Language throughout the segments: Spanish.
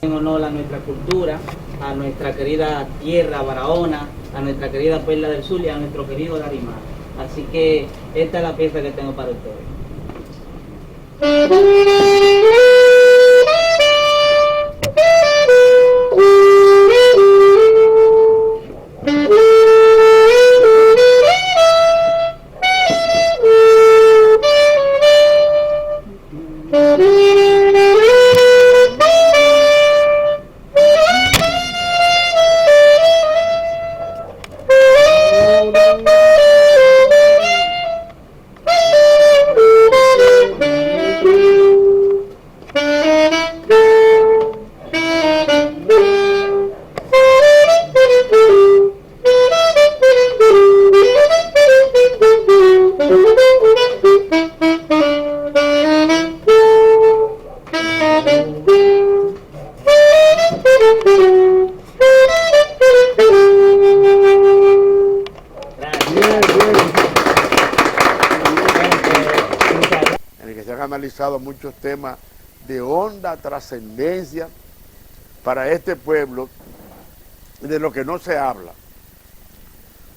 En honor a nuestra cultura, a nuestra querida tierra Barahona, a nuestra querida Perla del Zulia, a nuestro querido Larimar. Así que esta es la pieza que tengo para ustedes. En el que se han analizado muchos temas de honda trascendencia para este pueblo, de lo que no se habla.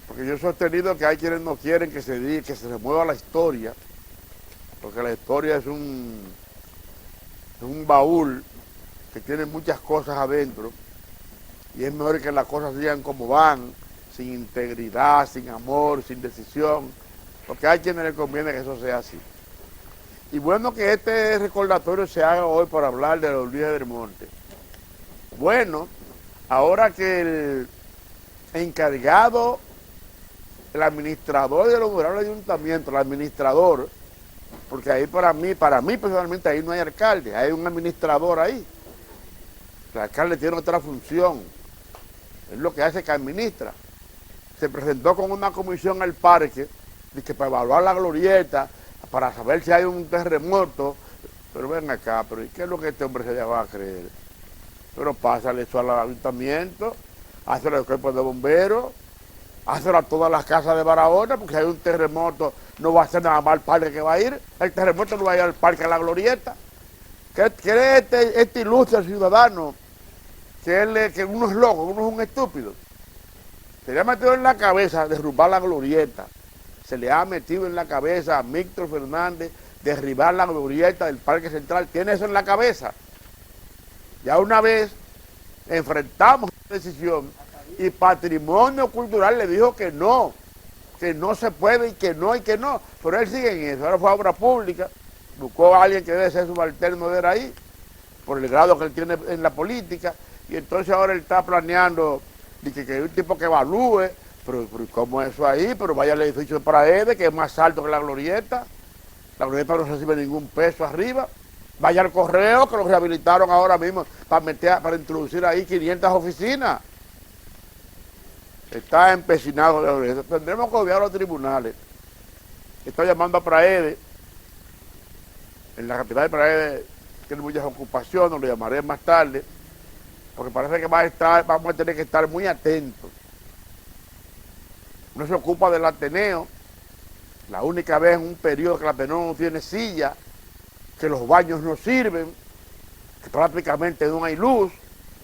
Porque yo he sostenido que hay quienes no quieren que se diga, que se remueva la historia, porque la historia es un baúl que tiene muchas cosas adentro, y es mejor que las cosas sigan como van, sin integridad, sin amor, sin decisión, porque hay quienes les conviene que eso sea así. Y bueno que este recordatorio se haga hoy para hablar de los Luis del Monte. Bueno, ahora que el encargado, el administrador de los honorables ayuntamientos, el administrador, porque ahí para mí personalmente ahí no hay alcalde, hay un administrador ahí. El alcalde tiene otra función, es lo que hace que administra. Se presentó con una comisión al parque, para evaluar la glorieta, para saber si hay un terremoto, pero ven acá, pero ¿y qué es lo que este hombre se le va a creer? Pero pásale eso al ayuntamiento, hazlo al cuerpo de bomberos, hazlo a todas las casas de Barahona, porque si hay un terremoto no va a ser nada más al parque que va a ir, el terremoto no va a ir al parque a la glorieta. ¿Qué cree este ilustre ciudadano que uno es loco, uno es un estúpido? Se le ha metido en la cabeza derrumbar la glorieta. Se le ha metido en la cabeza a Víctor Fernández derribar la glorieta del Parque Central. Tiene eso en la cabeza. Ya una vez enfrentamos esta decisión y Patrimonio Cultural le dijo que no se puede y que no. Pero él sigue en eso. Ahora fue a Obra Pública, buscó a alguien que debe ser subalterno de él ahí, por el grado que él tiene en la política, y entonces ahora él está planeando que hay un tipo que evalúe. Pero ¿cómo es eso ahí? Pero vaya al edificio de Praede, que es más alto que la glorieta. La glorieta no recibe ningún peso arriba. Vaya al Correo, que lo rehabilitaron ahora mismo para introducir ahí 500 oficinas. Está empecinado la glorieta. Tendremos que obviar a los tribunales. Estoy llamando a Praede. En la capital de Praede tiene muchas ocupaciones, lo llamaré más tarde, porque parece que vamos a tener que estar muy atentos. No se ocupa del Ateneo, la única vez en un periodo que el Ateneo no tiene silla, que los baños no sirven, que prácticamente no hay luz,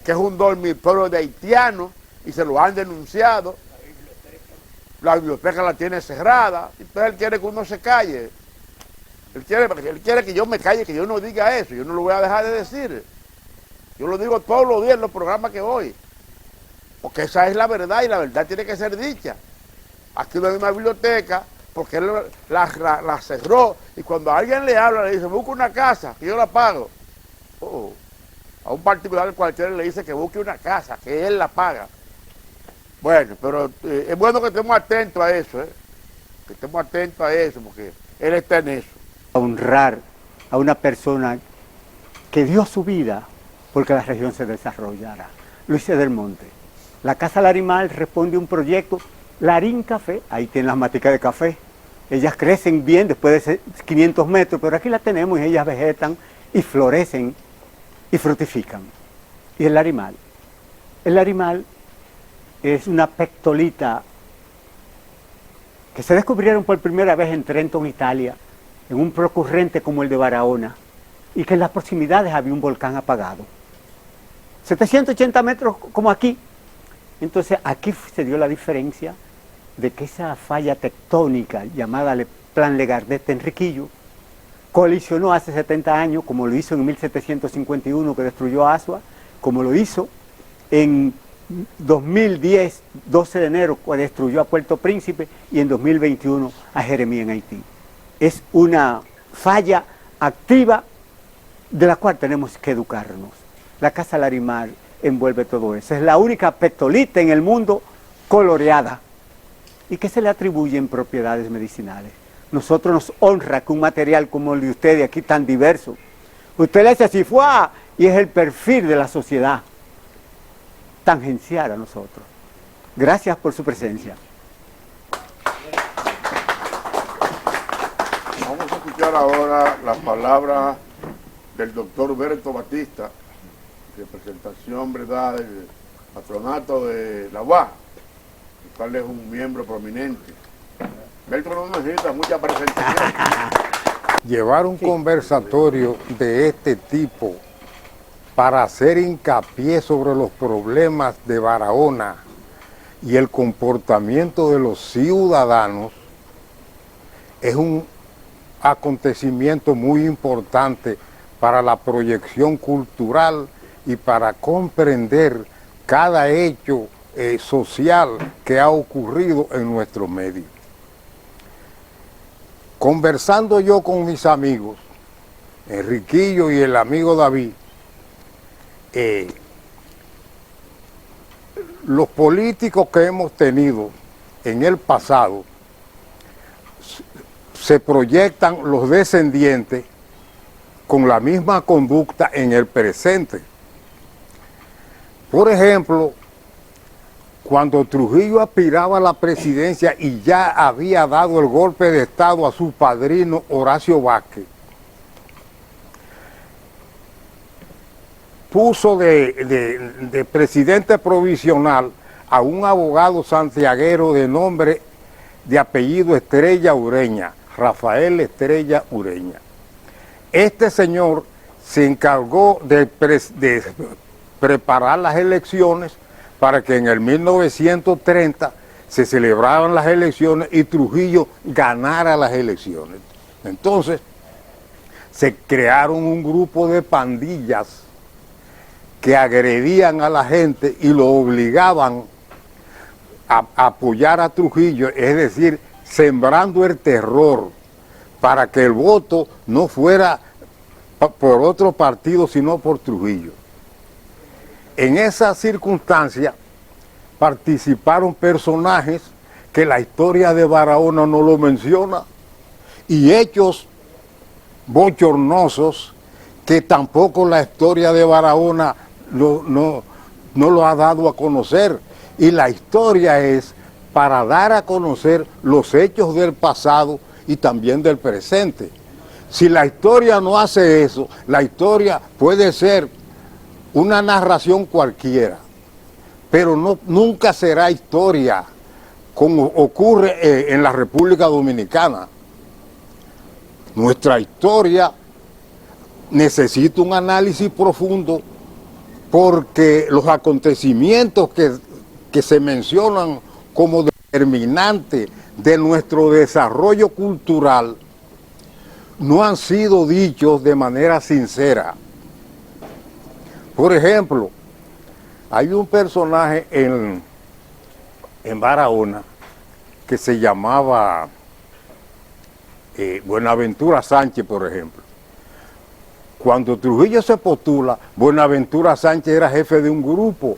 que es un dormitorio de haitianos y se lo han denunciado. La biblioteca la tiene cerrada, entonces él quiere que uno se calle. Él quiere que yo me calle, que yo no diga eso, yo no lo voy a dejar de decir. Yo lo digo todos los días en los programas que voy, porque esa es la verdad y la verdad tiene que ser dicha. Aquí no hay una biblioteca porque él la cerró, y cuando alguien le habla le dice, busca una casa, que yo la pago. A un particular cualquiera le dice que busque una casa, que él la paga. Bueno, pero es bueno que estemos atentos a eso, que estemos atentos a eso, porque él está en eso. Honrar a una persona que dio su vida porque la región se desarrollara. Luis del Monte. La Casa Larimar responde a un proyecto, Larín Café, ahí tienen las maticas de café. Ellas crecen bien después de 500 metros, pero aquí las tenemos y ellas vegetan y florecen y fructifican. Y el Larimar. El Larimar es una pectolita que se descubrieron por primera vez en Trenton, Italia, en un procurrente como el de Barahona, y que en las proximidades había un volcán apagado. 780 metros como aquí. Entonces aquí se dio la diferencia de que esa falla tectónica llamada Plan Legardette en Riquillo colisionó hace 70 años, como lo hizo en 1751 que destruyó Asua, como lo hizo en 2010, 12 de enero, que destruyó a Puerto Príncipe, y en 2021 a Jeremías en Haití. Es una falla activa de la cual tenemos que educarnos. La Casa Larimar envuelve todo eso. Es la única pectolita en el mundo coloreada y que se le atribuyen propiedades medicinales. Nosotros nos honra que un material como el de ustedes aquí tan diverso, usted le dice así, ¡fua! Y es el perfil de la sociedad tangencial a nosotros. Gracias por su presencia. Vamos a escuchar ahora las palabras del doctor Berto Batista, representación, ¿verdad?, del patronato de la UAS, el cual es un miembro prominente. Berto no necesita mucha presentación. Llevar un conversatorio de este tipo para hacer hincapié sobre los problemas de Barahona y el comportamiento de los ciudadanos es un acontecimiento muy importante para la proyección cultural y para comprender cada hecho social que ha ocurrido en nuestro medio. Conversando yo con mis amigos, Enriquillo y el amigo David, los políticos que hemos tenido en el pasado se proyectan los descendientes con la misma conducta en el presente. Por ejemplo, cuando Trujillo aspiraba a la presidencia y ya había dado el golpe de Estado a su padrino Horacio Vázquez, puso de presidente provisional a un abogado santiaguero de apellido Estrella Ureña, Rafael Estrella Ureña. Este señor se encargó de preparar las elecciones para que en el 1930 se celebraran las elecciones y Trujillo ganara las elecciones. Entonces, se crearon un grupo de pandillas que agredían a la gente y lo obligaban a apoyar a Trujillo, es decir, sembrando el terror para que el voto no fuera por otro partido, sino por Trujillo. En esa circunstancia participaron personajes que la historia de Barahona no lo menciona y hechos bochornosos que tampoco la historia de Barahona no lo ha dado a conocer. Y la historia es para dar a conocer los hechos del pasado y también del presente. Si la historia no hace eso, la historia puede ser una narración cualquiera, pero nunca será historia como ocurre en la República Dominicana. Nuestra historia necesita un análisis profundo porque los acontecimientos que se mencionan como determinantes de nuestro desarrollo cultural no han sido dichos de manera sincera. Por ejemplo, hay un personaje en Barahona que se llamaba Buenaventura Sánchez, por ejemplo. Cuando Trujillo se postula, Buenaventura Sánchez era jefe de un grupo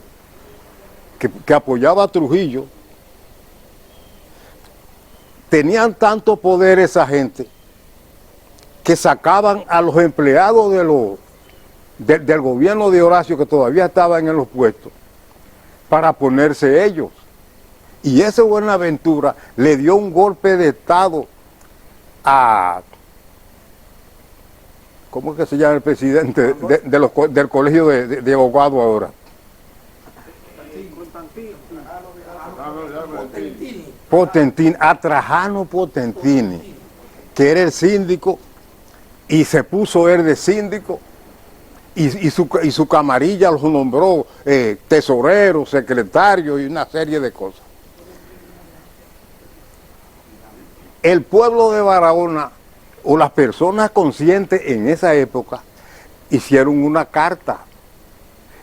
que apoyaba a Trujillo. Tenían tanto poder esa gente que sacaban a los empleados del gobierno de Horacio, que todavía estaban en los puestos, para ponerse ellos. Y ese Buenaventura le dio un golpe de Estado a... ¿Cómo es que se llama el presidente del colegio de abogados ahora? Potentini, a Trajano Potentini, que era el síndico, y se puso él de síndico, y su camarilla los nombró tesorero, secretario y una serie de cosas. El pueblo de Barahona, o las personas conscientes en esa época, hicieron una carta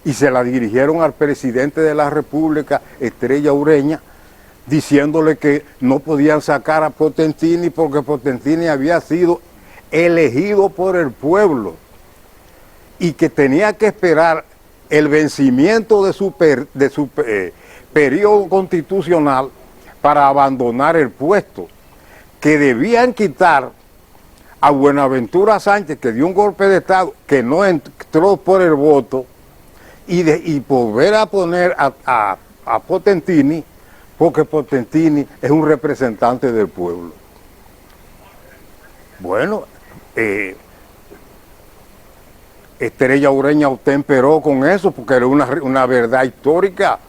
y se la dirigieron al presidente de la República, Estrella Ureña, diciéndole que no podían sacar a Potentini porque Potentini había sido elegido por el pueblo y que tenía que esperar el vencimiento de su periodo constitucional para abandonar el puesto, que debían quitar a Buenaventura Sánchez, que dio un golpe de Estado, que no entró por el voto, y volver a poner a Potentini, porque Potentini es un representante del pueblo. Bueno, Estrella Ureña temperó con eso, porque era una verdad histórica,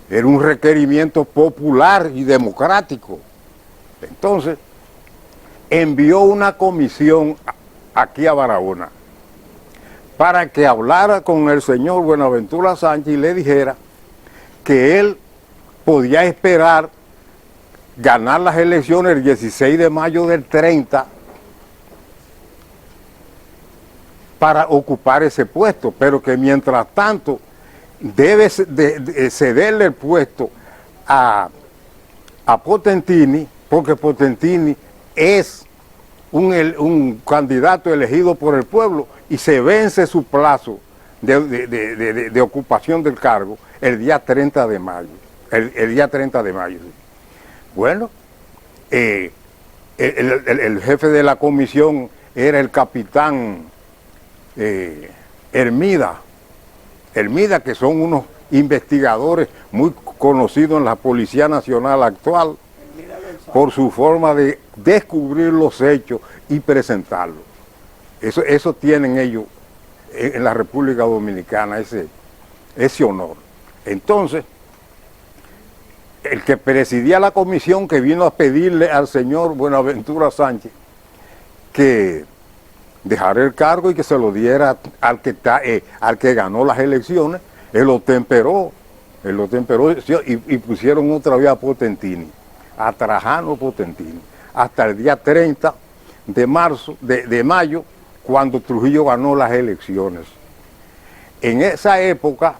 era un requerimiento popular y democrático. Entonces, envió una comisión aquí a Barahona para que hablara con el señor Buenaventura Sánchez y le dijera que él podía esperar ganar las elecciones el 16 de mayo del 30 para ocupar ese puesto, pero que mientras tanto debe cederle el puesto a Potentini, porque Potentini es un candidato elegido por el pueblo y se vence su plazo de ocupación del cargo el día 30 de mayo. El día 30 de mayo. Bueno, el jefe de la comisión era el capitán Hermida, que son unos investigadores muy conocidos en la Policía Nacional actual por su forma de descubrir los hechos y presentarlos. Eso tienen ellos en la República Dominicana, ese honor. Entonces, el que presidía la comisión, que vino a pedirle al señor Buenaventura Sánchez que dejara el cargo y que se lo diera al que ganó las elecciones, él lo temperó y pusieron otra vez a Potentini, a Trajano Potentini, hasta el día 30 de mayo, cuando Trujillo ganó las elecciones. En esa época,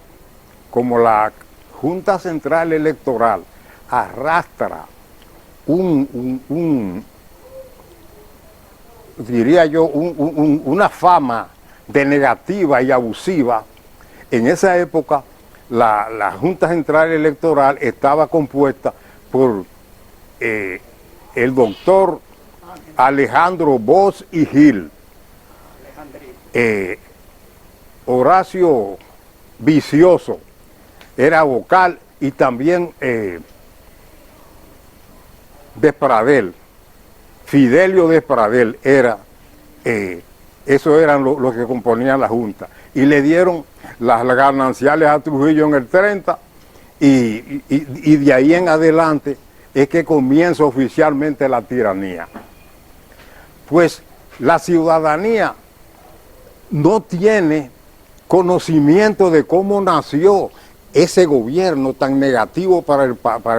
como la Junta Central Electoral arrastra una fama de negativa y abusiva, en esa época la Junta Central Electoral estaba compuesta por el doctor Alejandro Bosch y Gil, Horacio Vicioso era vocal, y también Despradel, Fidelio Despradel esos eran los que componían la Junta, y le dieron las gananciales a Trujillo en el 30, y de ahí en adelante es que comienza oficialmente la tiranía. Pues la ciudadanía no tiene conocimiento de cómo nació ese gobierno tan negativo para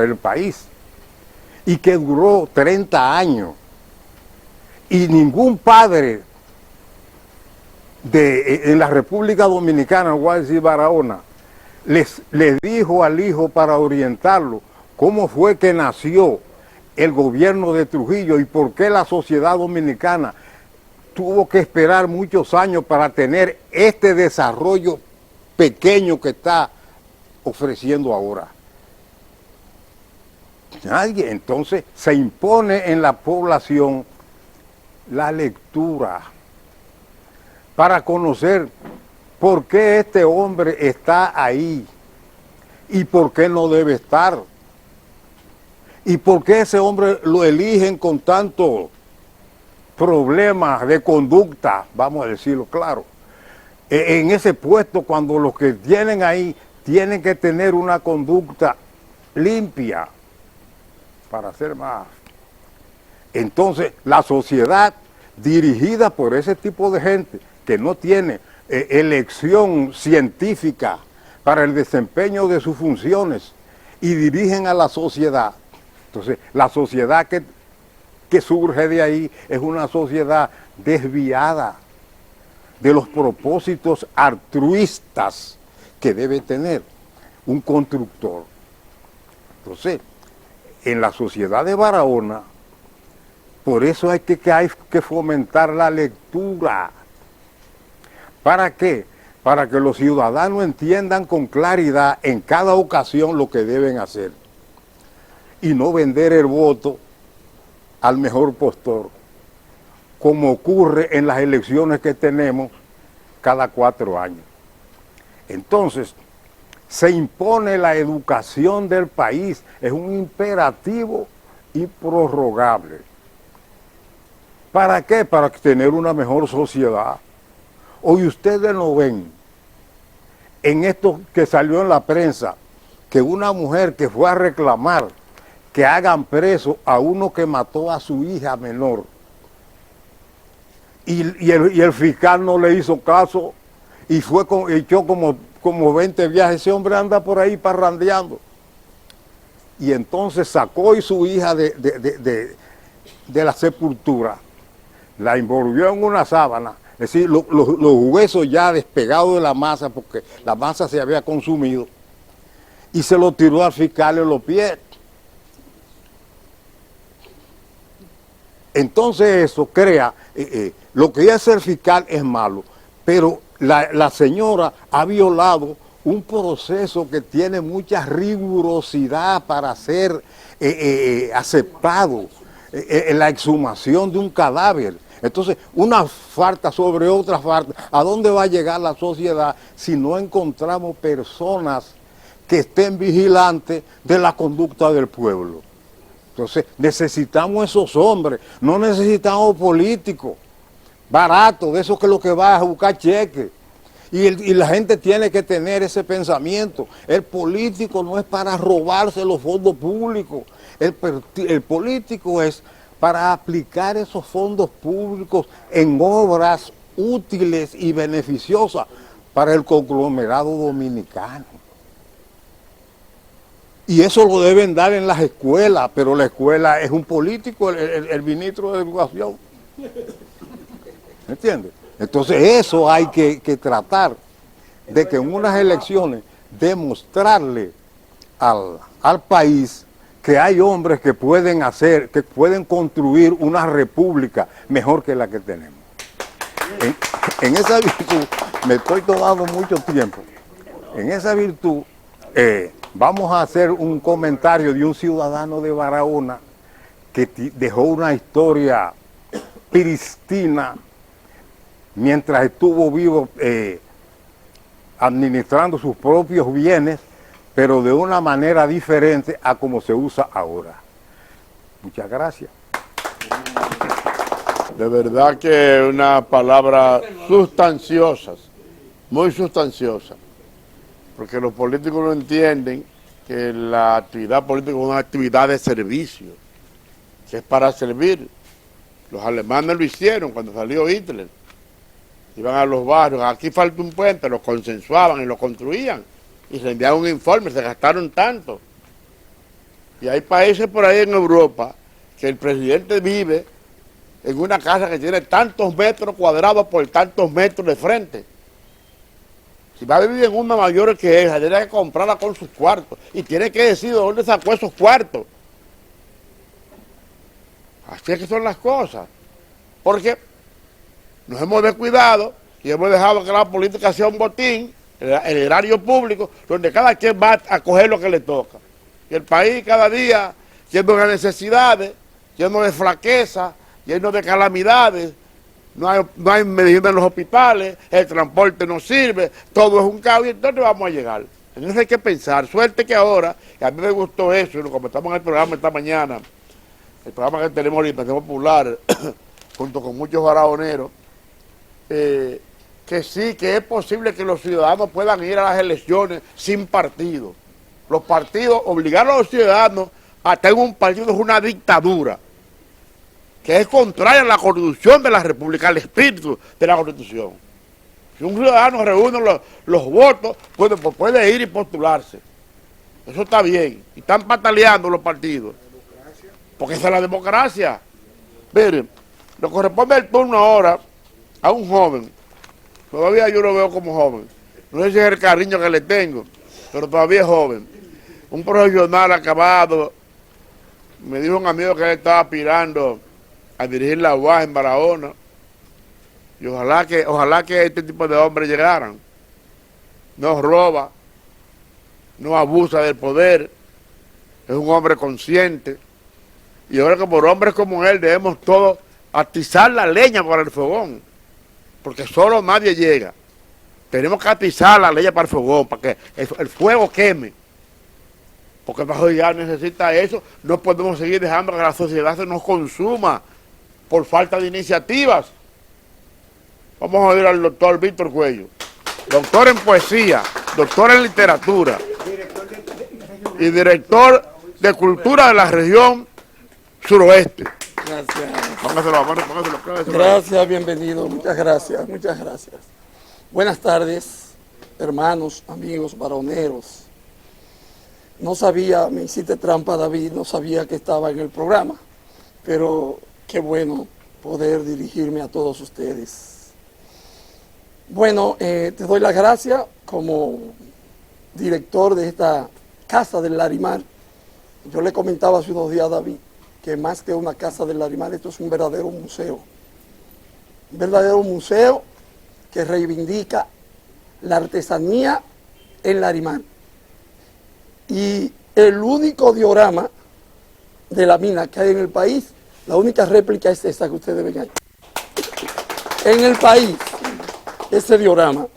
el país, y que duró 30 años. Y ningún padre en la República Dominicana, voy a decir Barahona, les dijo al hijo para orientarlo cómo fue que nació el gobierno de Trujillo y por qué la sociedad dominicana tuvo que esperar muchos años para tener este desarrollo pequeño que está ofreciendo ahora. Nadie. Entonces se impone en la población la lectura para conocer por qué este hombre está ahí y por qué no debe estar, y por qué ese hombre lo eligen con tantos problemas de conducta, vamos a decirlo claro, en ese puesto, cuando los que tienen ahí tienen que tener una conducta limpia para hacer más. Entonces, la sociedad dirigida por ese tipo de gente que no tiene elección científica para el desempeño de sus funciones y dirigen a la sociedad. Entonces, la sociedad que surge de ahí es una sociedad desviada de los propósitos altruistas que debe tener un constructor. Entonces, en la sociedad de Barahona, por eso hay que fomentar la lectura. ¿Para qué? Para que los ciudadanos entiendan con claridad en cada ocasión lo que deben hacer y no vender el voto al mejor postor, como ocurre en las elecciones que tenemos cada 4 años. Entonces, se impone la educación del país, es un imperativo improrrogable. ¿Para qué? Para tener una mejor sociedad. Hoy ustedes no ven en esto que salió en la prensa, que una mujer que fue a reclamar que hagan preso a uno que mató a su hija menor, y el fiscal no le hizo caso y echó como 20 viajes. Ese hombre anda por ahí parrandeando. Y entonces sacó su hija de la sepultura, la envolvió en una sábana, es decir, los huesos ya despegados de la masa, porque la masa se había consumido, y se lo tiró al fiscal en los pies. Entonces eso crea, lo que hace el fiscal es malo, pero la señora ha violado un proceso que tiene mucha rigurosidad para ser aceptado, la exhumación de un cadáver. Entonces, una falta sobre otra falta, ¿a dónde va a llegar la sociedad si no encontramos personas que estén vigilantes de la conducta del pueblo? Entonces, necesitamos esos hombres, no necesitamos políticos baratos, de esos que lo que va a buscar cheques. Y la gente tiene que tener ese pensamiento. El político no es para robarse los fondos públicos. El político es para aplicar esos fondos públicos en obras útiles y beneficiosas para el conglomerado dominicano. Y eso lo deben dar en las escuelas, pero la escuela es un político, el ministro de Educación. ¿Me entiendes? Entonces eso hay que tratar de que en unas elecciones demostrarle al país que hay hombres que pueden construir una república mejor que la que tenemos. En esa virtud, me estoy tomando mucho tiempo, en esa virtud vamos a hacer un comentario de un ciudadano de Barahona que dejó una historia prístina mientras estuvo vivo, administrando sus propios bienes, pero de una manera diferente a como se usa ahora. Muchas gracias. De verdad que una palabra sustanciosas, muy sustanciosa, porque los políticos no entienden que la actividad política es una actividad de servicio, que es para servir. Los alemanes lo hicieron cuando salió Hitler. Iban a los barrios, aquí falta un puente, lo consensuaban y lo construían. Y se enviaban un informe, se gastaron tanto. Y hay países por ahí en Europa que el presidente vive en una casa que tiene tantos metros cuadrados por tantos metros de frente. Si va a vivir en una mayor que esa, tiene que comprarla con sus cuartos. Y tiene que decir de dónde sacó esos cuartos. Así es que son las cosas. Porque nos hemos descuidado y hemos dejado que la política sea un botín, el erario público, donde cada quien va a coger lo que le toca. Y el país cada día lleno de necesidades, lleno de flaqueza, lleno de calamidades, no hay medicina en los hospitales, el transporte no sirve, todo es un caos. ¿Y dónde vamos a llegar? Entonces hay que pensar. Suerte que ahora, y a mí me gustó eso, y lo comentamos en el programa esta mañana, el programa que tenemos ahorita, Orientación Popular, junto con muchos barahoneros, que sí, que es posible que los ciudadanos puedan ir a las elecciones sin partido. Los partidos, obligar a los ciudadanos a tener un partido es una dictadura, que es contraria a la Constitución de la República, al espíritu de la Constitución. Si un ciudadano reúne los votos, puede ir y postularse. Eso está bien. Y están pataleando los partidos. Porque esa es la democracia. Miren, le corresponde el turno ahora a un joven. Todavía yo lo veo como joven. No sé si es el cariño que le tengo, pero todavía es joven. Un profesional acabado. Me dijo un amigo que él estaba aspirando a dirigir la UAS en Barahona. Y ojalá que este tipo de hombres llegaran. No roba, no abusa del poder, es un hombre consciente. Y ahora que por hombres como él debemos todos atizar la leña para el fogón, porque solo nadie llega. Tenemos que atizar la leña para el fogón, para que el fuego queme. Porque Bajo ya necesita eso. No podemos seguir dejando que la sociedad se nos consuma por falta de iniciativas. Vamos a oír al doctor Víctor Cuello, doctor en poesía, doctor en literatura y director de cultura de la región suroeste. Gracias. Póngaselo. Gracias, bienvenido. Muchas gracias, muchas gracias. Buenas tardes, hermanos, amigos, baroneros. No sabía, me hiciste trampa, David, no sabía que estaba en el programa, pero qué bueno poder dirigirme a todos ustedes. Bueno, te doy las gracias como director de esta Casa del Larimar. Yo le comentaba hace unos días a David que más que una Casa del Larimar, esto es un verdadero museo. Un verdadero museo que reivindica la artesanía en Larimar. Y el único diorama de la mina que hay en el país, la única réplica es esa que ustedes ven ahí. En el país, ese diorama.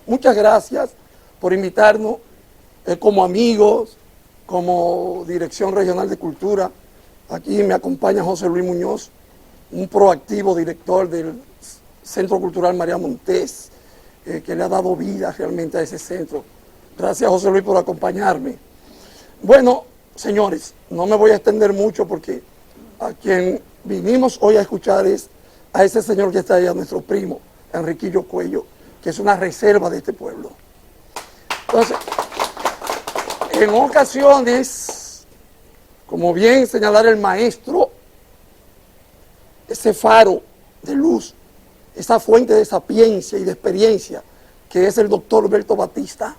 Muchas gracias por invitarnos como amigos, como Dirección Regional de Cultura. Aquí me acompaña José Luis Muñoz, un proactivo director del Centro Cultural María Montés, que le ha dado vida realmente a ese centro. Gracias, José Luis, por acompañarme. Bueno, señores, no me voy a extender mucho porque a quien vinimos hoy a escuchar es a ese señor que está ahí, a nuestro primo, Enriquillo Cuello, que es una reserva de este pueblo. Entonces, en ocasiones, como bien señalara el maestro, ese faro de luz, esa fuente de sapiencia y de experiencia, que es el doctor Berto Batista,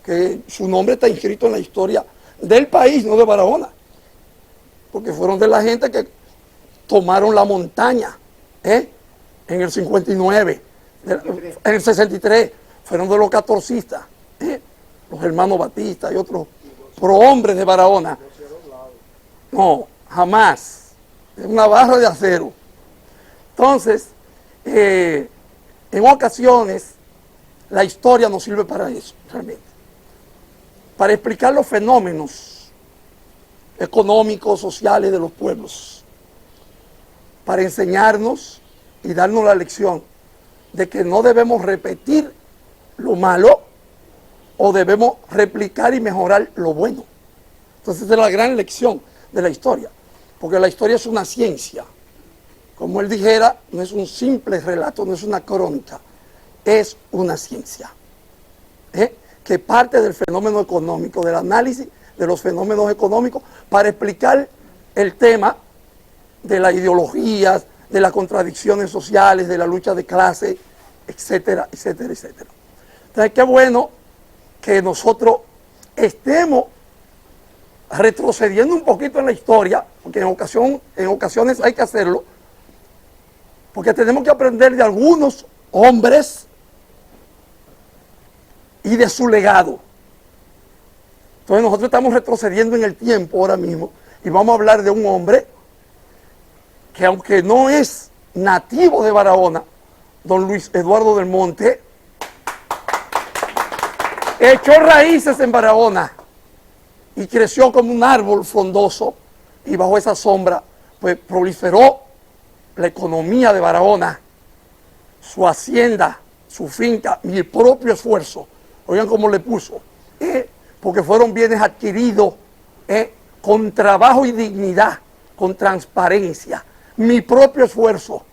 que su nombre está inscrito en la historia del país, no de Barahona, porque fueron de la gente que tomaron la montaña, en el 59, en el 63, fueron de los catorcistas, los hermanos Batista y otros prohombres de Barahona. No, jamás, es una barra de acero. Entonces, en ocasiones, la historia nos sirve para eso, realmente. Para explicar los fenómenos económicos, sociales de los pueblos. Para enseñarnos y darnos la lección de que no debemos repetir lo malo o debemos replicar y mejorar lo bueno. Entonces, esa es la gran lección de la historia. Porque la historia es una ciencia. Como él dijera, no es un simple relato, no es una crónica. Es una ciencia, que parte del fenómeno económico, del análisis de los fenómenos económicos para explicar el tema de las ideologías, de las contradicciones sociales, de la lucha de clase, etcétera, etcétera, etcétera. Entonces, qué bueno que nosotros estemos retrocediendo un poquito en la historia, porque en ocasiones hay que hacerlo, porque tenemos que aprender de algunos hombres y de su legado. Entonces nosotros estamos retrocediendo en el tiempo ahora mismo y vamos a hablar de un hombre que, aunque no es nativo de Barahona, don Luis Eduardo del Monte, echó raíces en Barahona y creció como un árbol frondoso, y bajo esa sombra pues proliferó la economía de Barahona, su hacienda, su finca, mi propio esfuerzo. Oigan cómo le puso, porque fueron bienes adquiridos con trabajo y dignidad, con transparencia, mi propio esfuerzo.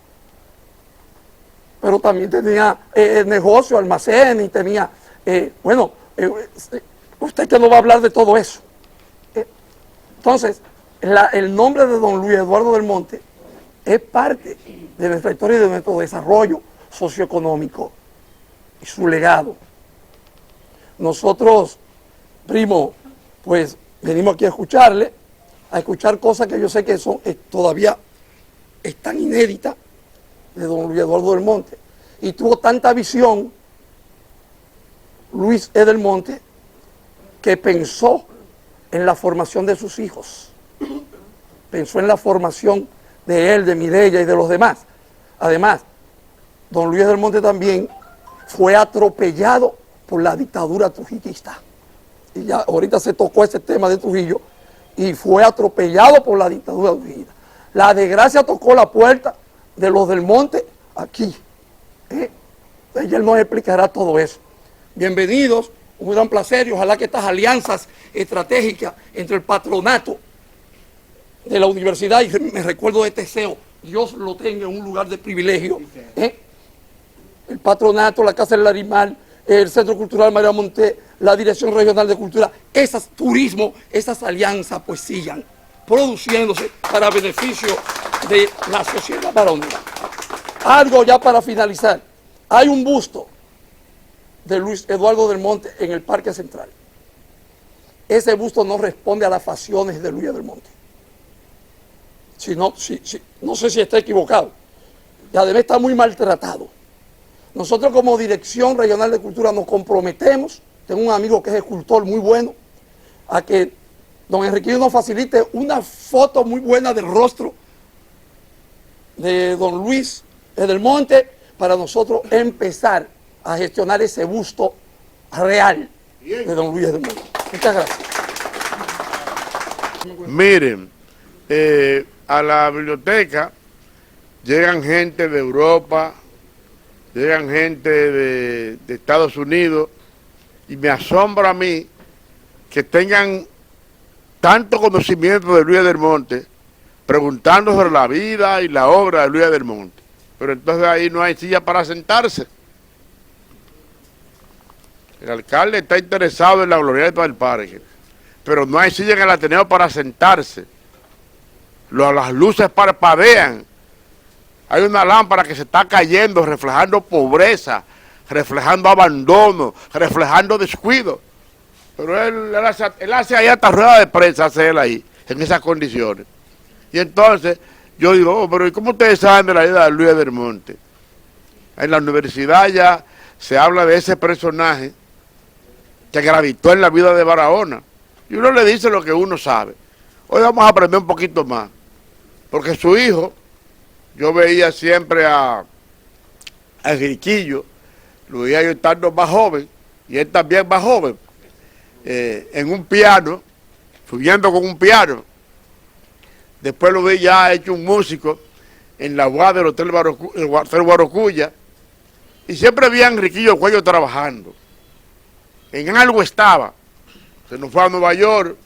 pero también tenía negocio, almacén y tenía, usted que no va a hablar de todo eso. Entonces, el nombre de don Luis Eduardo del Monte es parte de nuestra historia y de nuestro desarrollo socioeconómico y su legado. Nosotros, primo, pues venimos aquí a escuchar cosas que yo sé que son todavía están inéditas de don Luis Eduardo del Monte. Y tuvo tanta visión Luis E. del Monte que pensó en la formación de sus hijos. Pensó en la formación de él, de Mireya y de los demás. Además, don Luis del Monte también fue atropellado por la dictadura trujillista. Y ya ahorita se tocó ese tema de Trujillo y fue atropellado por la dictadura trujillista. La desgracia tocó la puerta de los del Monte aquí. Entonces él nos explicará todo eso. Bienvenidos, un gran placer y ojalá que estas alianzas estratégicas entre el patronato de la universidad, y me recuerdo de Teseo, Dios lo tenga en un lugar de privilegio, el patronato, la Casa del Larimar, el Centro Cultural María Monté, la Dirección Regional de Cultura, esas turismo, esas alianzas pues sigan produciéndose para beneficio de la sociedad baronera. Algo ya para finalizar, hay un busto de Luis Eduardo del Monte en el Parque Central. Ese busto no responde a las facciones de Luis del Monte. No sé si está equivocado. Y además está muy maltratado. Nosotros como Dirección Regional de Cultura nos comprometemos, tengo un amigo que es escultor muy bueno, a que don Enriquillo nos facilite una foto muy buena del rostro de don Luis del Monte para nosotros empezar a gestionar ese busto real de don Luis del Monte. Muchas gracias. Miren, a la biblioteca llegan gente de Europa, llegan gente de Estados Unidos, y me asombra a mí que tengan tanto conocimiento de Luis del Monte, preguntando sobre la vida y la obra de Luis del Monte. Pero entonces ahí no hay silla para sentarse. El alcalde está interesado en la glorieta del parque, pero no hay silla en el Ateneo para sentarse. Las luces parpadean. Hay una lámpara que se está cayendo, reflejando pobreza, reflejando abandono, reflejando descuido. Pero él hace ahí hasta rueda de prensa, hace él ahí, en esas condiciones. Y entonces yo digo, pero ¿y cómo ustedes saben de la vida de Luis del Monte? En la universidad ya se habla de ese personaje que gravitó en la vida de Barahona. Y uno le dice lo que uno sabe. Hoy vamos a aprender un poquito más. Porque su hijo, yo veía siempre a Enriquillo, lo veía yo estando más joven, y él también más joven, en un piano, subiendo con un piano. Después lo vi ya hecho un músico en la UAS del Hotel Guarocuya, y siempre vi a Enriquillo Cuello trabajando. En algo estaba. Se nos fue a Nueva York,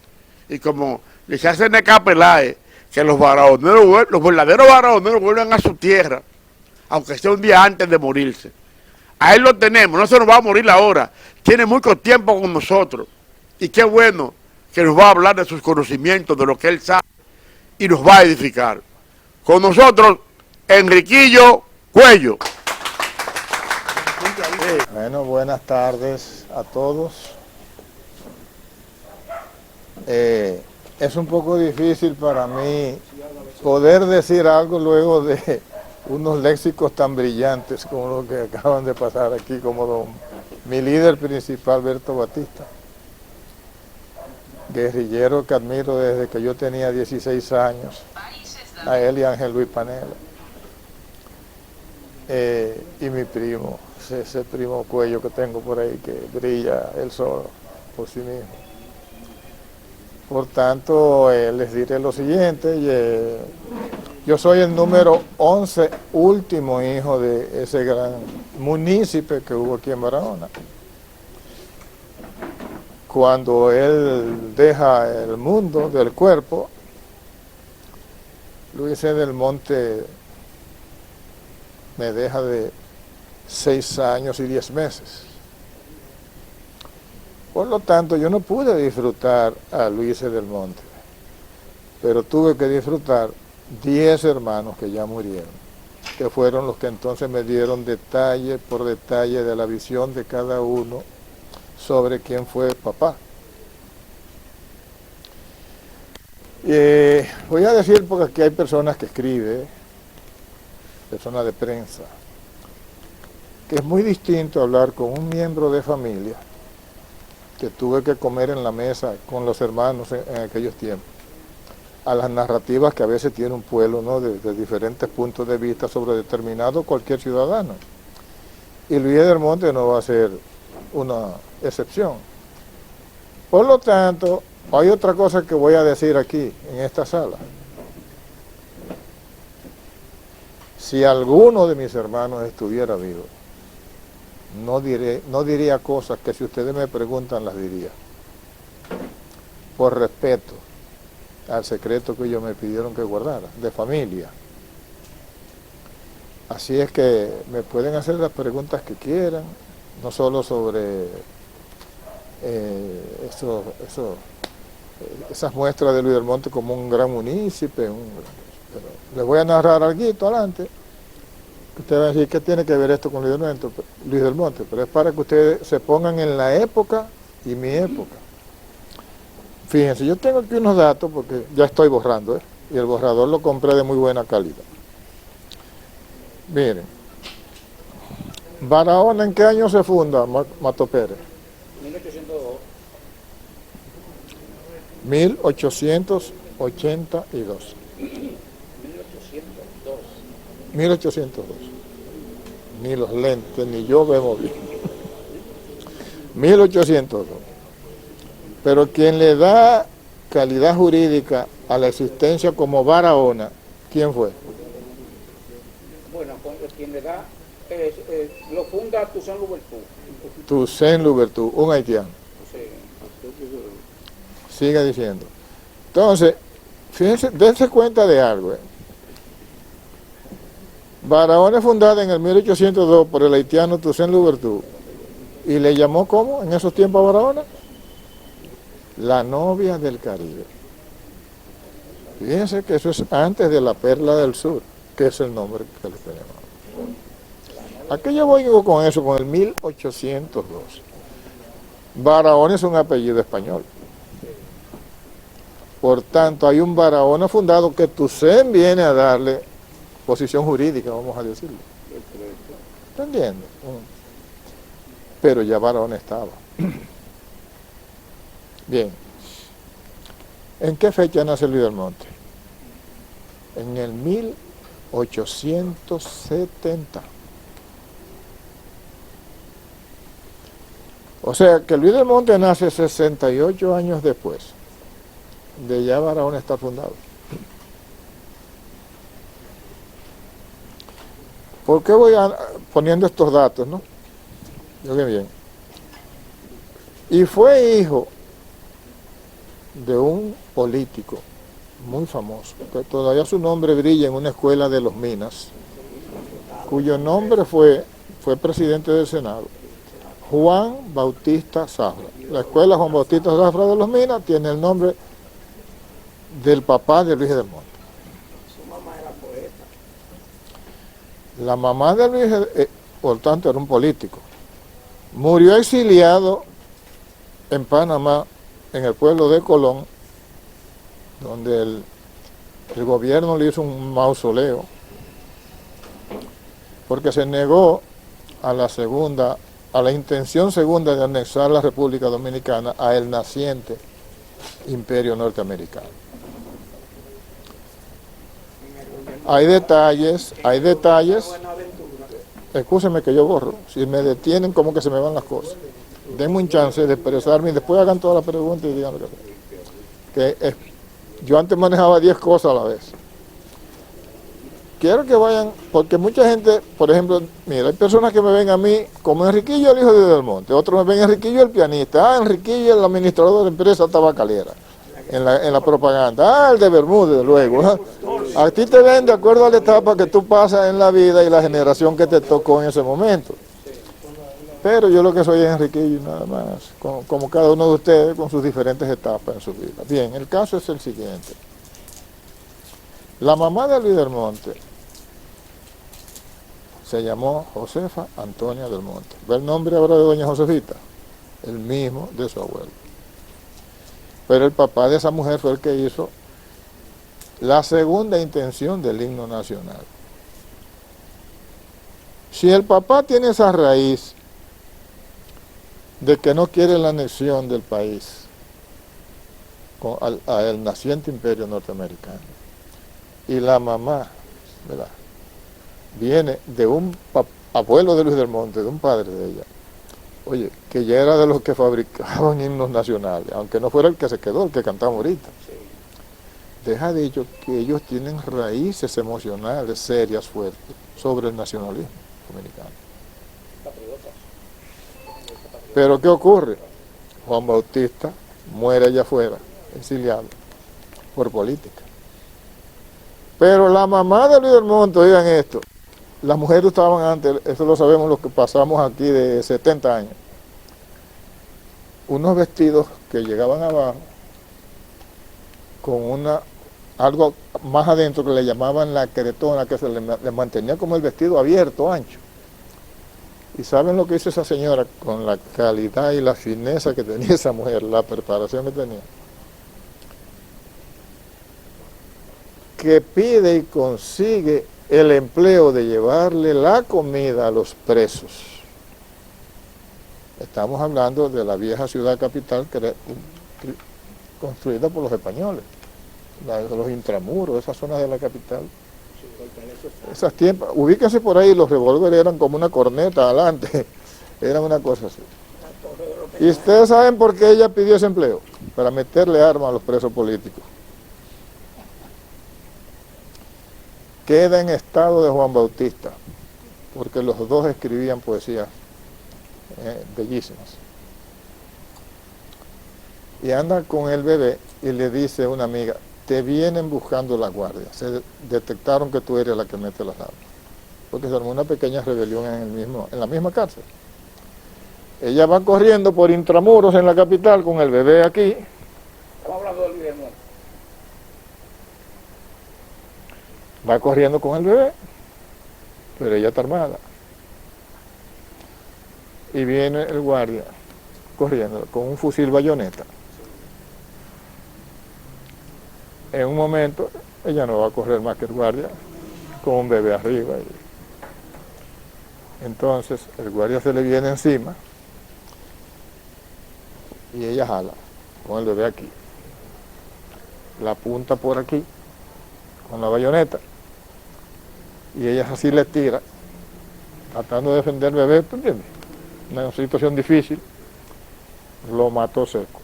y como le se hace Neca Peláez, que los verdaderos barahoneros vuelven a su tierra, aunque sea un día antes de morirse. A él lo tenemos, no se nos va a morir ahora, tiene mucho tiempo con nosotros, y qué bueno que nos va a hablar de sus conocimientos, de lo que él sabe, y nos va a edificar. Con nosotros, Enriquillo Cuello. Bueno, buenas tardes a todos. Es un poco difícil para mí poder decir algo luego de unos léxicos tan brillantes como los que acaban de pasar aquí, como mi líder principal, Berto Batista, guerrillero que admiro desde que yo tenía 16 años, a él y a Ángel Luis Panela, y mi primo, ese primo Cuello que tengo por ahí, que brilla él solo por sí mismo. Por tanto, les diré lo siguiente, yo soy el número 11, último hijo de ese gran munícipe que hubo aquí en Barahona. Cuando él deja el mundo del cuerpo, Luis E. del Monte me deja de 6 años y 10 meses. Por lo tanto, yo no pude disfrutar a Luis del Monte, pero tuve que disfrutar 10 hermanos que ya murieron, que fueron los que entonces me dieron detalle por detalle de la visión de cada uno sobre quién fue papá. Voy a decir, porque aquí hay personas que escriben, personas de prensa, que es muy distinto hablar con un miembro de familia que tuve que comer en la mesa con los hermanos en aquellos tiempos, a las narrativas que a veces tiene un pueblo, ¿no?, de diferentes puntos de vista sobre determinado cualquier ciudadano. Y Luis del Monte no va a ser una excepción. Por lo tanto, hay otra cosa que voy a decir aquí, en esta sala. Si alguno de mis hermanos estuviera vivo, no diría cosas que si ustedes me preguntan las diría, por respeto al secreto que ellos me pidieron que guardara, de familia. Así es que me pueden hacer las preguntas que quieran, no solo sobre esas muestras de Luis del Monte como un gran munícipe, pero les voy a narrar algo adelante. Ustedes van a decir, ¿qué tiene que ver esto con Luis del Monte? Pero es para que ustedes se pongan en la época y mi época. Fíjense, yo tengo aquí unos datos porque ya estoy borrando, y el borrador lo compré de muy buena calidad. Miren, Barahona, ¿en qué año se funda, Mato Pérez? 1802. 1882. 1802. Ni los lentes, ni yo vemos bien. 1802. Pero quien le da calidad jurídica a la existencia como Barahona, ¿quién fue? Bueno, quien le da, lo funda Toussaint Louverture. Toussaint Louverture, un haitiano. Sigue diciendo. Entonces, fíjense, dense cuenta de algo. Barahona es fundada en el 1802 por el haitiano Toussaint Louverture. ¿Y le llamó cómo en esos tiempos a Barahona? La novia del Caribe. Fíjense que eso es antes de la Perla del Sur, que es el nombre que le tenemos. Aquí yo voy con eso, con el 1802. Barahona es un apellido español. Por tanto, hay un Barahona fundado que Toussaint viene a darle posición jurídica, vamos a decirlo. ¿Entendiendo? Pero ya Barahona estaba. Bien. ¿En qué fecha nace Luis del Monte? En el 1870. O sea que Luis del Monte nace 68 años después de ya Barahona estar fundado. ¿Por qué voy poniendo estos datos, no? Yo bien. Y fue hijo de un político muy famoso, que todavía su nombre brilla en una escuela de Los Minas, cuyo nombre fue presidente del Senado, Juan Bautista Zafra. La escuela Juan Bautista Zafra de Los Minas tiene el nombre del papá de Luis del Monte. Su mamá era poeta. La mamá de Luis, por tanto, era un político. Murió exiliado en Panamá, en el pueblo de Colón, donde el gobierno le hizo un mausoleo, porque se negó a la intención segunda de anexar la República Dominicana a el naciente imperio norteamericano. Hay detalles, escúsenme que yo borro, si me detienen como que se me van las cosas. Denme un chance de expresarme y después hagan todas las preguntas y digan lo que yo antes manejaba 10 cosas a la vez. Quiero que vayan, porque mucha gente, por ejemplo, mira, hay personas que me ven a mí como Enriquillo, el hijo de Del Monte, otros me ven Enriquillo, el pianista, Enriquillo, el administrador de empresa tabacalera, en la propaganda, el de Bermúdez, luego. A ti te ven de acuerdo a la etapa que tú pasas en la vida y la generación que te tocó en ese momento. Pero yo lo que soy es Enriquillo, nada más, como cada uno de ustedes con sus diferentes etapas en su vida. Bien, el caso es el siguiente. La mamá de Luis del Monte se llamó Josefa Antonia del Monte. ¿Ve el nombre ahora de doña Josefita? El mismo de su abuelo. Pero el papá de esa mujer fue el que hizo la segunda intención del himno nacional. Si el papá tiene esa raíz de que no quiere la anexión del país al naciente imperio norteamericano, y la mamá, ¿verdad?, viene de un abuelo de Luis del Monte, de un padre de ella, oye, que ya era de los que fabricaban himnos nacionales, aunque no fuera el que se quedó, el que cantaba ahorita. Deja dicho que ellos tienen raíces emocionales serias, fuertes, sobre el nacionalismo dominicano. Pero ¿qué ocurre? Juan Bautista muere allá afuera, exiliado, por política. Pero la mamá de Luis del Monte, oigan esto, las mujeres estaban antes, eso lo sabemos los que pasamos aquí de 70 años, unos vestidos que llegaban abajo con algo más adentro que le llamaban la queretona, que se le mantenía como el vestido abierto, ancho. ¿Y saben lo que hizo esa señora con la calidad y la fineza que tenía esa mujer, la preparación que tenía? Que pide y consigue el empleo de llevarle la comida a los presos. Estamos hablando de la vieja ciudad capital que era construida por los españoles, los intramuros, esas zonas de la capital. Esas tiempos, ubíquense por ahí, los revólveres eran como una corneta adelante, eran una cosa así. Y ustedes saben por qué ella pidió ese empleo, para meterle armas a los presos políticos. Queda en estado de Juan Bautista, porque los dos escribían poesías bellísimas. Y anda con el bebé y le dice a una amiga, te vienen buscando la guardia, se detectaron que tú eres la que mete las armas, porque se armó una pequeña rebelión en la misma cárcel. Ella va corriendo por intramuros en la capital con el bebé aquí. Estamos hablando del Luis. Va corriendo con el bebé, pero ella está armada. Y viene el guardia corriendo con un fusil bayoneta. En un momento, ella no va a correr más que el guardia, con un bebé arriba. Entonces, el guardia se le viene encima y ella jala con el bebé aquí. La apunta por aquí, con la bayoneta, y ella así le tira, tratando de defender al bebé, ¿tú entiendes? Una situación difícil, lo mató seco.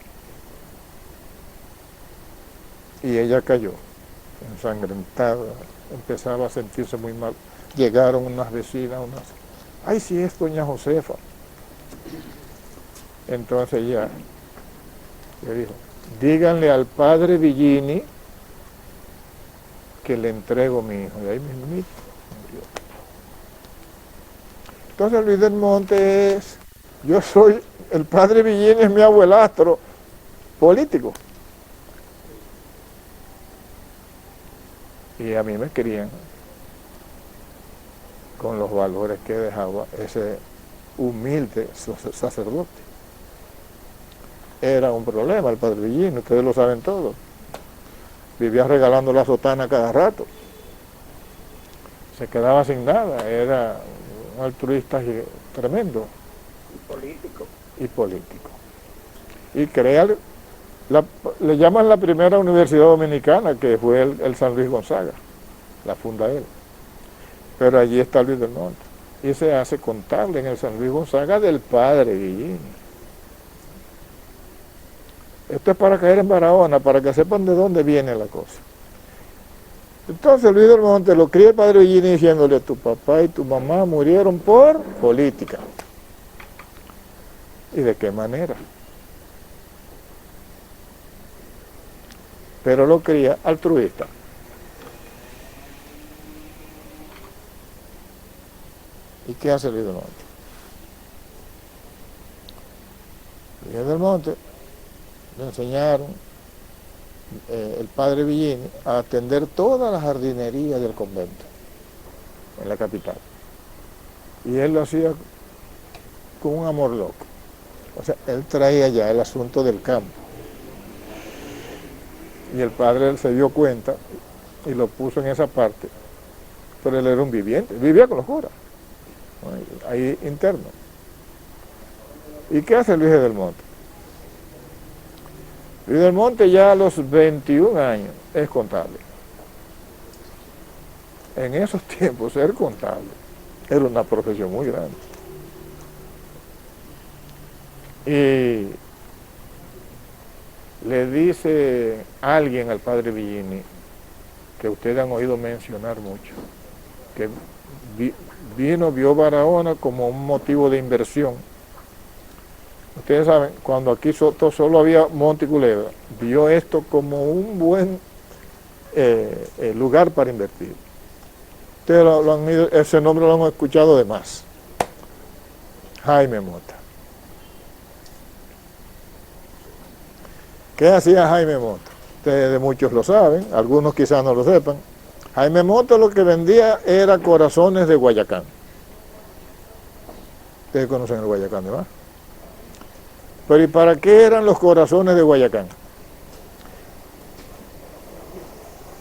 Y ella cayó, ensangrentada, empezaba a sentirse muy mal. Llegaron unas vecinas, ay, sí es doña Josefa. Entonces ella le dijo, díganle al padre Villini que le entrego mi hijo. Y ahí mismo murió. Entonces Luis del Monte es, yo soy, el padre Villini es mi abuelastro político. Y a mí me querían con los valores que dejaba ese humilde sacerdote. Era un problema el padre Villini, ustedes lo saben todo. Vivía regalando la sotana cada rato. Se quedaba sin nada, era un altruista tremendo. Y político. Y crea, le llaman la primera universidad dominicana, que fue el San Luis Gonzaga, la funda él. Pero allí está Luis del Monte. Y se hace contable en el San Luis Gonzaga del padre Villini. Esto es para caer en Barahona, para que sepan de dónde viene la cosa. Entonces Luis del Monte lo cría el padre Villini diciéndole, tu papá y tu mamá murieron por política. ¿Y de qué manera? Pero lo cría altruista. ¿Y qué hace Luis del Monte? Luis del Monte le enseñaron el padre Villini a atender toda la jardinería del convento en la capital. Y él lo hacía con un amor loco. O sea, él traía ya el asunto del campo. Y el padre se dio cuenta y lo puso en esa parte. Pero él era un viviente, vivía con los curas, ¿no? Ahí interno. ¿Y qué hace Luis del Monte? Luis del Monte ya a los 21 años es contable. En esos tiempos ser contable era una profesión muy grande. Y le dice alguien al padre Villini, que ustedes han oído mencionar mucho, que vio Barahona como un motivo de inversión. Ustedes saben, cuando aquí solo había Monte y Culebra, vio esto como un buen lugar para invertir. Ustedes ese nombre lo han escuchado de más. Jaime Mota. ¿Qué hacía Jaime Mota? Ustedes muchos lo saben, algunos quizás no lo sepan. Jaime Mota lo que vendía era corazones de Guayacán. Ustedes conocen el Guayacán de más. Pero ¿y para qué eran los corazones de Guayacán?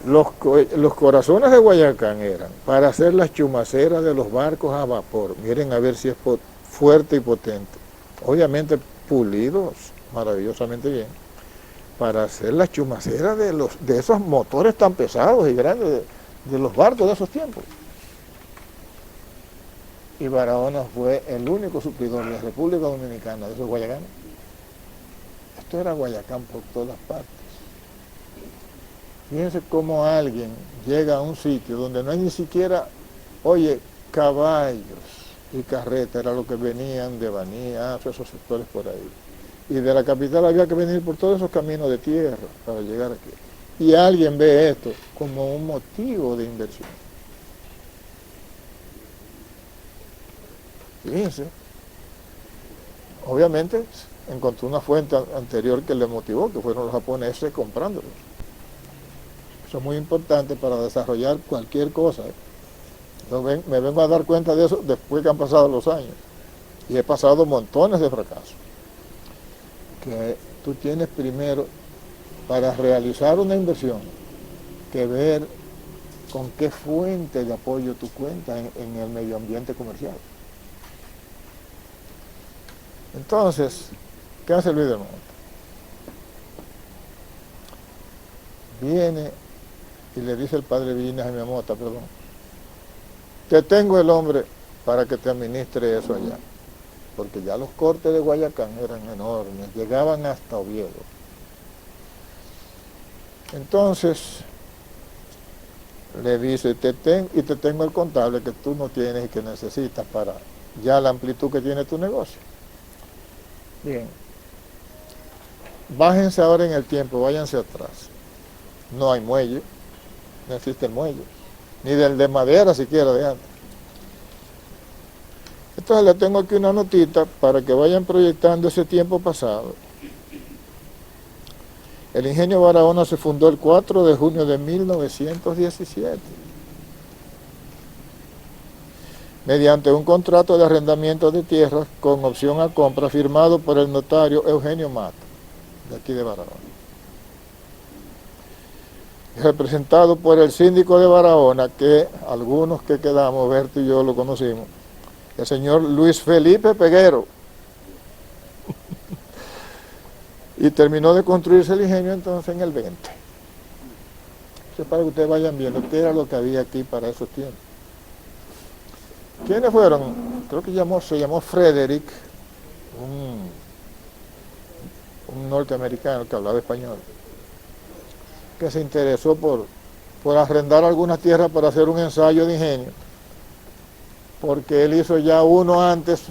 Los corazones de Guayacán eran para hacer las chumaceras de los barcos a vapor. Miren a ver si es fuerte y potente. Obviamente pulidos maravillosamente bien. Para hacer las chumaceras de esos motores tan pesados y grandes de los barcos de esos tiempos. Y Barahona fue el único suplidor de la República Dominicana de esos Guayacanes. Esto era Guayacán por todas partes. Fíjense cómo alguien llega a un sitio donde no hay ni siquiera, oye, caballos y carretas, era lo que venían de Baní, esos sectores por ahí. Y de la capital había que venir por todos esos caminos de tierra para llegar aquí. Y alguien ve esto como un motivo de inversión. Fíjense, obviamente encontró una fuente anterior que le motivó, que fueron los japoneses comprándolos. Eso es muy importante para desarrollar cualquier cosa. Me vengo a dar cuenta de eso después que han pasado los años. Y he pasado montones de fracasos. Que tú tienes primero, para realizar una inversión, que ver con qué fuente de apoyo tú cuentas en el medio ambiente comercial. Entonces, ¿qué hace Luis del Monte? Viene y le dice el padre Villini a Jaime Mota, perdón, te tengo el hombre para que te administre eso allá. Porque ya los cortes de Guayacán eran enormes, llegaban hasta Oviedo. Entonces, le dice, te tengo el contable que tú no tienes y que necesitas para ya la amplitud que tiene tu negocio. Bien, bájense ahora en el tiempo, váyanse atrás. No hay muelle, no existe el muelle, ni del de madera siquiera de antes. Entonces le tengo aquí una notita para que vayan proyectando ese tiempo pasado. El ingenio Barahona se fundó el 4 de junio de 1917, mediante un contrato de arrendamiento de tierras con opción a compra firmado por el notario Eugenio Mata, de aquí de Barahona, representado por el síndico de Barahona, que algunos que quedamos, Berto y yo lo conocimos, el señor Luis Felipe Peguero. Y terminó de construirse el ingenio entonces en el 20. Eso para que ustedes vayan viendo qué era lo que había aquí para esos tiempos. ¿Quiénes fueron? Creo que se llamó Frederick, un norteamericano que hablaba español, que se interesó por arrendar algunas tierras para hacer un ensayo de ingenio, porque él hizo ya uno antes,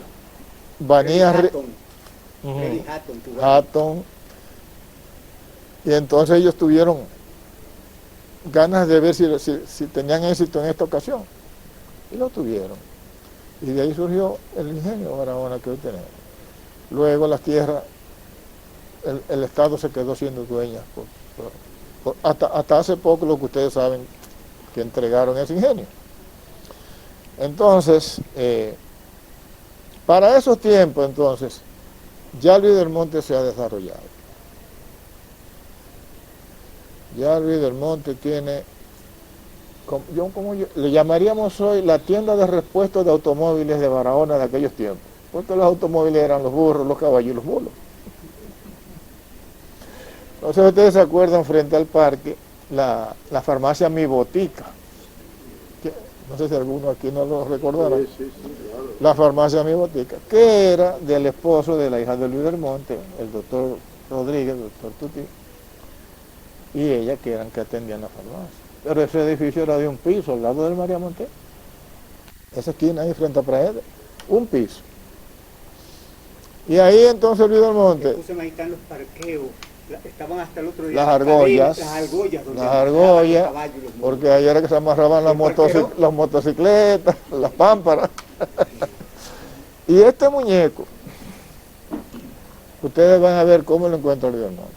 Hatton, y entonces ellos tuvieron ganas de ver si tenían éxito en esta ocasión, y lo tuvieron. Y de ahí surgió el ingenio Barahona que hoy tenemos. Luego las tierras, el Estado se quedó siendo dueña, hasta hace poco lo que ustedes saben, que entregaron ese ingenio. Entonces, para esos tiempos, entonces, ya Luis del Monte se ha desarrollado. Ya Luis del Monte tiene, como le llamaríamos hoy la tienda de repuestos de automóviles de Barahona de aquellos tiempos, porque los automóviles eran los burros, los caballos y los mulos. Entonces ustedes se acuerdan frente al parque, la farmacia Mi Botica, que, no sé si alguno aquí no lo recordará, claro. La farmacia Mi Botica, que era del esposo de la hija de Luis del Monte, el doctor Rodríguez, el doctor Tutí, y ella que eran que atendían la farmacia. Pero ese edificio era de un piso, al lado del María Monte, esa esquina ahí frente a Praede, un piso. Y ahí entonces Luis del Monte... Entonces ahí están los parqueos. Estaban hasta el otro día. Las argollas, porque ayer era que se amarraban las motocicletas, las pámparas. Y este muñeco, ustedes van a ver cómo lo encuentra Luis del Monte.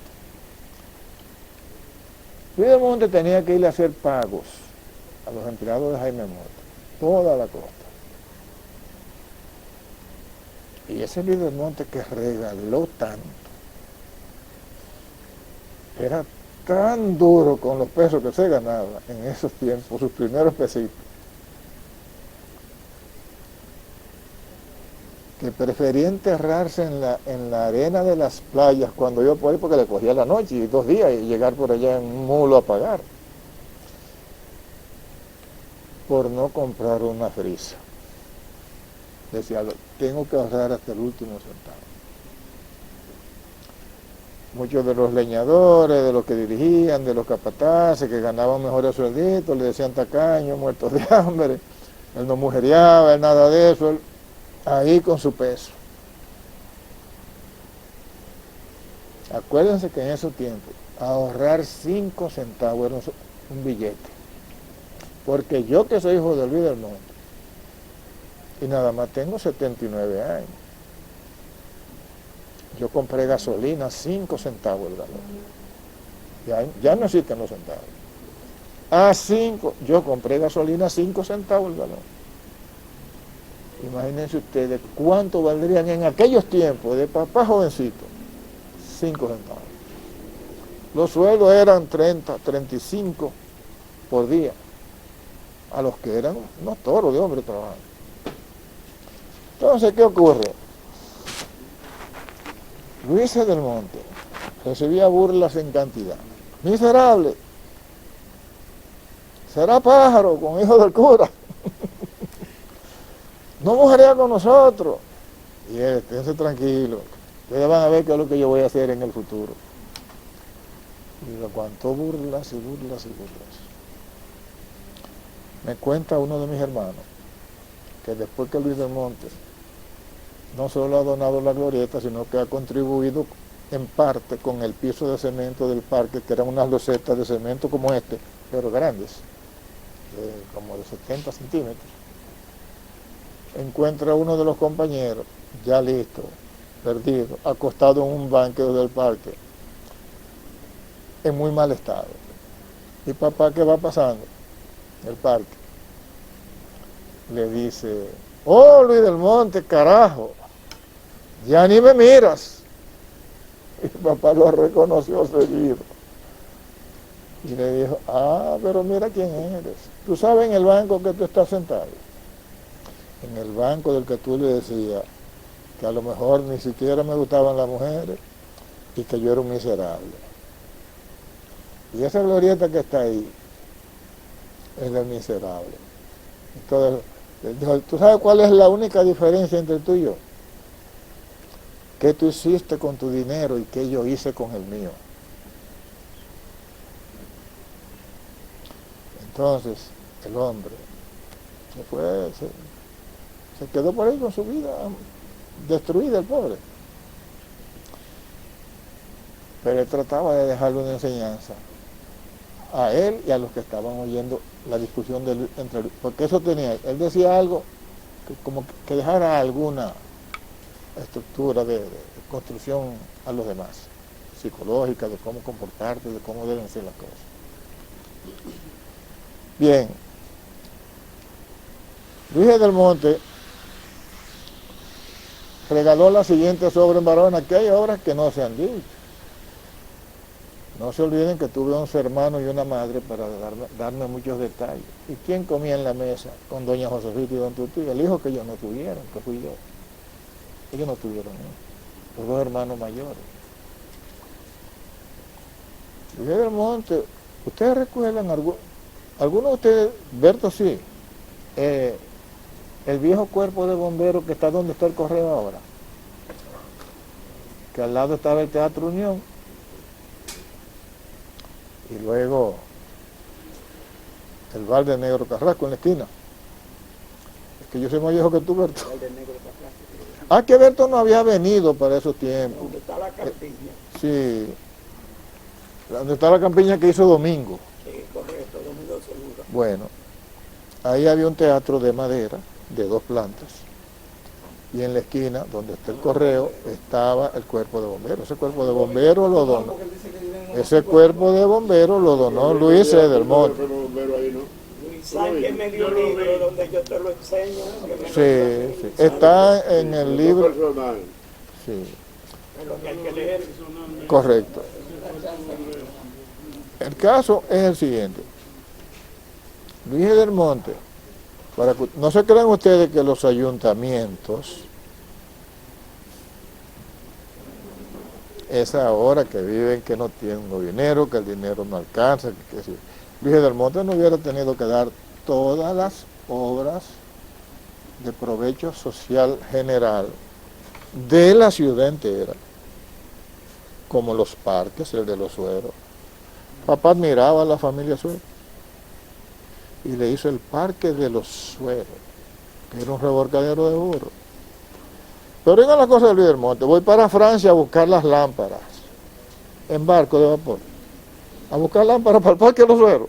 Luis del Monte tenía que ir a hacer pagos a los empleados de Jaime Mota, toda la costa. Y ese Luis del Monte que regaló tanto, era tan duro con los pesos que se ganaba en esos tiempos, sus primeros pesitos, que prefería enterrarse en la arena de las playas cuando iba por ahí, porque le cogía la noche y 2 días y llegar por allá en un mulo a pagar, por no comprar una frisa. Decía, tengo que ahorrar hasta el último centavo. Muchos de los leñadores, de los que dirigían, de los capataces, que ganaban mejores suelditos, le decían tacaños, muertos de hambre. Él no mujeriaba, él nada de eso, él ahí con su peso. Acuérdense que en esos tiempos, ahorrar 5 centavos era un billete. Porque yo que soy hijo de Luis del Monte, y nada más tengo 79 años, yo compré gasolina 5 centavos el galón. Ya no existen los centavos. A 5, yo compré gasolina 5 centavos el galón. Imagínense ustedes cuánto valdrían en aquellos tiempos de papá jovencito. 5 centavos. Los sueldos eran 30, 35 por día. A los que eran unos toros de hombres trabajando. Entonces, ¿qué ocurre? Luis del Monte recibía burlas en cantidad. Miserable. Será pájaro con hijo del cura. No mojaría con nosotros. Y esténse tranquilos. Ustedes van a ver qué es lo que yo voy a hacer en el futuro. Y aguantó burlas y burlas y burlas. Me cuenta uno de mis hermanos que después que Luis del Monte no solo ha donado la glorieta, sino que ha contribuido en parte con el piso de cemento del parque, que eran unas losetas de cemento como este, pero grandes, como de 70 centímetros. Encuentra uno de los compañeros, ya listo, perdido, acostado en un banco del parque, en muy mal estado. Y papá, ¿qué va pasando? El parque. Le dice, oh Luis del Monte, carajo, ya ni me miras. Y papá lo reconoció seguido. Y le dijo, pero mira quién eres. Tú sabes en el banco que tú estás sentado. En el banco del que tú le decías que a lo mejor ni siquiera me gustaban las mujeres y que yo era un miserable. Y esa glorieta que está ahí es del miserable. Entonces, ¿tú sabes cuál es la única diferencia entre tú y yo? ¿Qué tú hiciste con tu dinero y qué yo hice con el mío? Entonces, el hombre se quedó por ahí con su vida destruida, el pobre. Pero él trataba de dejarle una enseñanza a él y a los que estaban oyendo la discusión entre, porque eso tenía, él decía algo como que dejara alguna estructura de construcción a los demás, psicológica, de cómo comportarte, de cómo deben ser las cosas. Bien, Luis del Monte regaló las siguientes obras en Barahona, que hay obras que no se han dicho. No se olviden que tuve 11 hermanos y una madre para darme muchos detalles. ¿Y quién comía en la mesa con doña Josefita y don Tutí? El hijo que ellos no tuvieron, que fui yo. Ellos no tuvieron hijos, los dos hermanos mayores. Luis del Monte, ¿ustedes recuerdan algunos de ustedes, Berto sí, el viejo cuerpo de bomberos que está donde está el correo ahora? Que al lado estaba el Teatro Unión. Y luego el bar de Negro Carrasco en la esquina. Es que yo soy más viejo que tú, Berto. Ah, que Berto no había venido para esos tiempos. Donde está la campiña. Sí. Donde está la campiña que hizo Domingo. Sí, correcto, Domingo Segura. Bueno, ahí había un teatro de madera de 2 plantas. Y en la esquina, donde está el correo, estaba el cuerpo de bomberos. Ese cuerpo de bomberos lo donó. Ese cuerpo de bomberos lo donó Luis del Monte. Luis Sánchez me dio un libro donde yo te lo enseño. Sí, sí. Está en el libro. Sí. Lo que hay que leer. Correcto. El caso es el siguiente. Luis del Monte, no se crean ustedes que los ayuntamientos es ahora que viven que no tienen dinero, que el dinero no alcanza, que si Luis del Monte no hubiera tenido que dar todas las obras de provecho social general de la ciudad entera, como los parques, el de los Sueros. Papá admiraba a la familia Suero y le hizo el parque de los Sueros, que era un revolcadero de oro. Pero oigan la cosa de Luis del Monte, voy para Francia a buscar las lámparas, en barco de vapor, a buscar lámparas para el parque de los Sueros.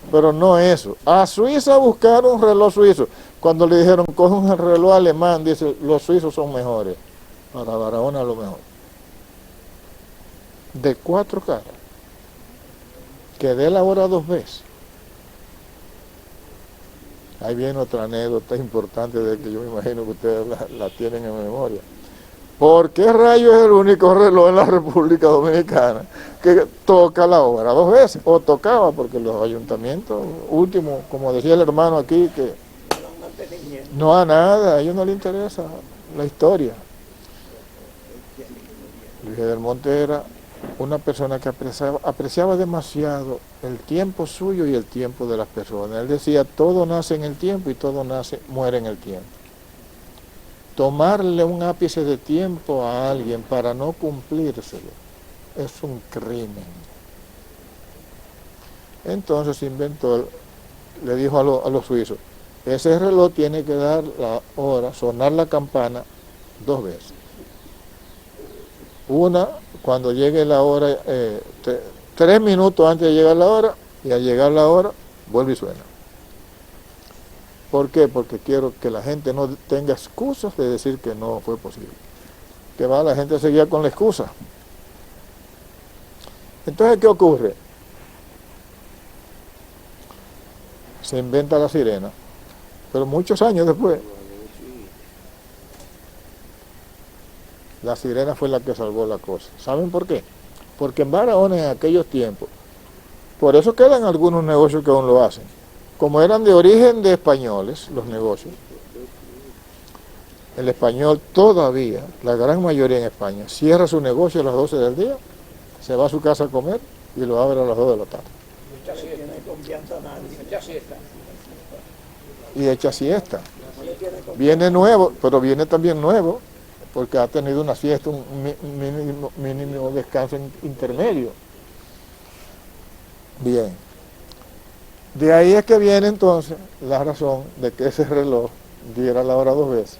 Pero no eso, a Suiza a buscar un reloj suizo. Cuando le dijeron, coge un reloj alemán, dice, los suizos son mejores, para Barahona lo mejor. De 4 caras, que dé la hora 2 veces. Ahí viene otra anécdota importante de que yo me imagino que ustedes la tienen en memoria. ¿Por qué rayo es el único reloj en la República Dominicana que toca la hora 2 veces? O tocaba, porque los ayuntamientos últimos, como decía el hermano aquí, que no a nada, a ellos no les interesa la historia. Luis del Monte era una persona que apreciaba demasiado el tiempo suyo y el tiempo de las personas. Él decía, todo nace en el tiempo y todo muere en el tiempo. Tomarle un ápice de tiempo a alguien para no cumplírselo es un crimen. Entonces inventó, le dijo a los suizos, ese reloj tiene que dar la hora, sonar la campana 2 veces. Una cuando llegue la hora, 3 minutos antes de llegar la hora, y al llegar la hora, vuelve y suena. ¿Por qué? Porque quiero que la gente no tenga excusas de decir que no fue posible. Que va, la gente seguía con la excusa. Entonces, ¿qué ocurre? Se inventa la sirena, pero muchos años después, la sirena fue la que salvó la cosa. ¿Saben por qué? Porque en Barahona en aquellos tiempos, por eso quedan algunos negocios que aún lo hacen. Como eran de origen de españoles, los negocios, el español todavía, la gran mayoría en España, cierra su negocio a las 12 del día, se va a su casa a comer y lo abre a las 2 de la tarde. Y echa siesta. Viene nuevo, pero viene también nuevo, porque ha tenido una siesta, un mínimo descanso intermedio. Bien. De ahí es que viene entonces la razón de que ese reloj diera la hora 2 veces.